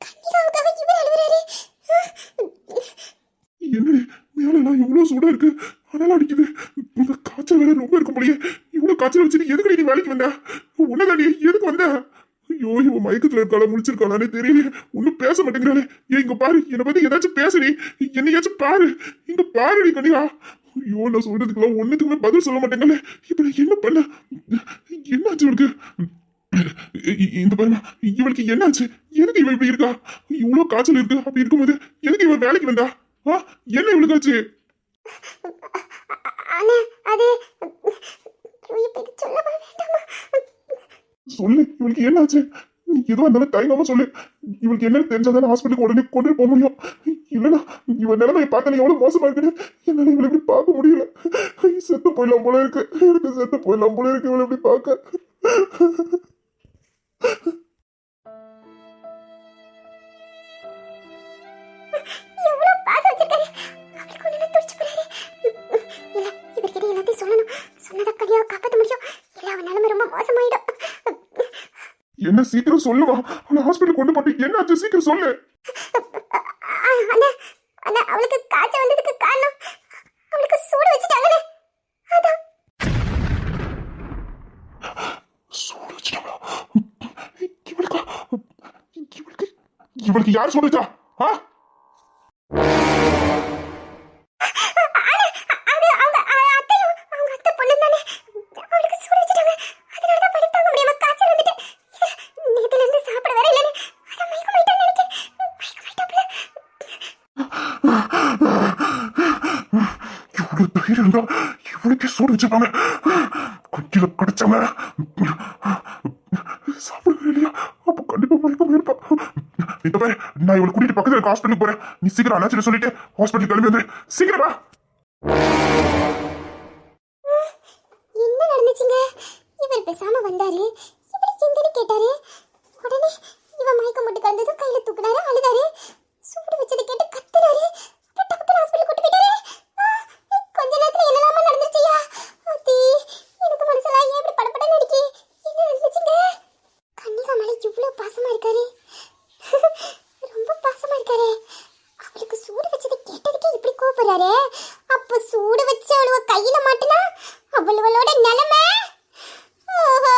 கண்ணிகாவுக்காக இவர் அழுகுறாரு. என்னடி மேலாம் இவ்வளவு சூடா இருக்கு, அதெல்லாம் அடிக்குது. உங்க காய்ச்சல் வேற ரொம்ப இருக்கும் போலயே. இவ்வளவு காய்ச்சல் வச்சுட்டு எதுக்கு நீ வேலைக்கு வந்த? உன்னதாடி எதுக்கு வந்த? ஐயோ, இவன் மயக்கத்துல இருக்காளா முடிச்சிருக்காளானே தெரியல. ஒன்னும் பேச மாட்டேங்கிறாளே. ஏன் இங்க பாரு, என்னை பத்தி ஏதாச்சும் பேசுடி. என்னையாச்சும் பாரு, இங்க பாருடி கனியா. ஐயோ, நான் சொல்றதுக்குலாம் ஒன்னுக்குமே பதில் சொல்ல மாட்டேங்களே. இப்ப நான் என்ன பண்ண? என்னாச்சு இவளுக்கு? இந்த பாருங்க, இவளுக்கு என்னாச்சு? எதுக்கு இவ இப்படி இருக்கா? இவ்வளவு காய்ச்சல் இருக்கு. அப்படி இருக்கும்போது எதுக்கு இவன் வேலைக்கு வந்தா? என்ன இவளுக்கு ஆச்சு? ஆனா அது இப்ப சொல்லவா வேண்டாமா? சொல்லு, இவளுக்கு என்னாச்சு? நீ எதுவும் இருந்தாலும் தயங்காம சொல்லு. இவளுக்கு என்ன தெரிஞ்சாதான் ஹாஸ்பிட்டலுக்கு உடனே கொண்டு போக முடியும். இல்லைன்னா இவன் நிலைமையை பார்த்தா எவ்வளவு மோசமா இருக்குன்னு என்னால இவளை இப்படி பார்க்க முடியல. செத்து போயிடலாம் போல இருக்கு. எனக்கு செத்து போயிடலாம் போல இருக்கு இவளை இப்படி பார்க்க. எவ்வளவு பாசம் வச்சிருக்காரு. அவளுக்கு ஒண்ணு துடிச்சு போறாரு. இல்ல, இவர்கிட்ட எல்லாத்தையும் சொல்லணும். சொன்னதை கனியாவை காப்பாற்ற முடியும். இல்ல அவன் நிலைமை ரொம்ப மோசமாயிடும். என்ன சீக்கிரம் சொல்லுவா. அவனை ஹாஸ்பிட்டல் கொண்டு போட்டு என்னாச்சு சீக்கிரம் சொல்லு. அண்ணா அண்ணா, அவளுக்கு காய்ச்சல் வந்ததுக்கு காரணம் அவளுக்கு சூடு வச்சுட்டாங்களே, அதான். சூடு வச்சுட்டாங்களா? இவளுக்கு யார் சூடு வச்சா? இவனுக்கே சூடு வச்சிருப்பாங்க. குஞ்சில கிடைச்சவங்க சாப்பிடுவே இல்லையா? அப்ப கண்டிப்பா மயக்கம் இருப்பா. இந்த பாரு, நான் இவளை கூட்டிட்டு பக்கத்துல இருக்க ஹாஸ்பிட்டலுக்கு போறேன். நீ சீக்கிரம் அண்ணாச்சிட்டு சொல்லிட்டு ஹாஸ்பிட்டல் கிளம்பி வந்து சீக்கிரமா. என்ன நடந்துச்சுங்க? இவர் பேசாம வந்தாரு, இவரு எங்கன்னு கேட்டாரு. உடனே இவன் மயக்கம் போட்டு கந்ததும் கையில தூக்குனாரு, அழுதாரு. சூடு வச்சதை கேட்டு கத்துனாரு. அப்புறம் டாக்டர் ஹாஸ்பிட்டல் கூட்டு போயிட்டாரு. கொஞ்ச நேரத்துல என்னலாமா நடந்துச்சியா? அத்தி, எனக்கு மனசெல்லாம் ஏன் இப்படி படபடன்னு அடிக்கி? என்ன நடந்துச்சுங்க? கன்னிகா மேல இவ்வளவு பாசமா இருக்காரு. ரொம்ப பாசமா இருக்காரு. அவளுக்கு சூடு வச்சதை கேட்டதுக்கே இப்படி கோபப்படுறாரு. அப்ப சூடு வச்சு அவளுவ கையில மாட்டினா அவளோட நிலைமை. ஆஹா.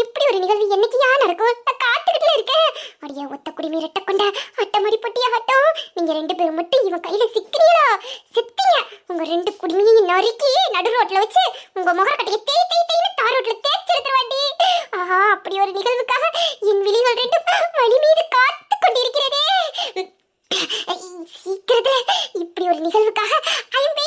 இப்படி ஒரு நிகழ்வு என்னைக்கு நடக்கும்? நான் காத்துக்கிட்டுல இருக்கேன். அடியே ஒத்த குடிமை ரெட்ட கொண்ட அட்டை மாதிரி பொட்டிய ஆட்டம். நீங்க ரெண்டு பேரும் மட்டும் இவன் கையில சிக்கிறீங்களா? சித்தீங்க. உங்க ரெண்டு குடிமையும் நறுக்கி நடு ரோட்ல வச்சு உங்க முகர கட்டையை தேய் தேய் தேய்னு தார் ரோட்ல தேய்ச்சி எடுத்துருவாண்டி. ஆஹா, அப்படி ஒரு நிகழ்வுக்காக என் விழிகள் ரெண்டும் வழி மீது காத்து கொண்டிருக்கிறதே. சீக்கிரத்துல இப்படி ஒரு நிகழ்வுக்காக ஐம்பே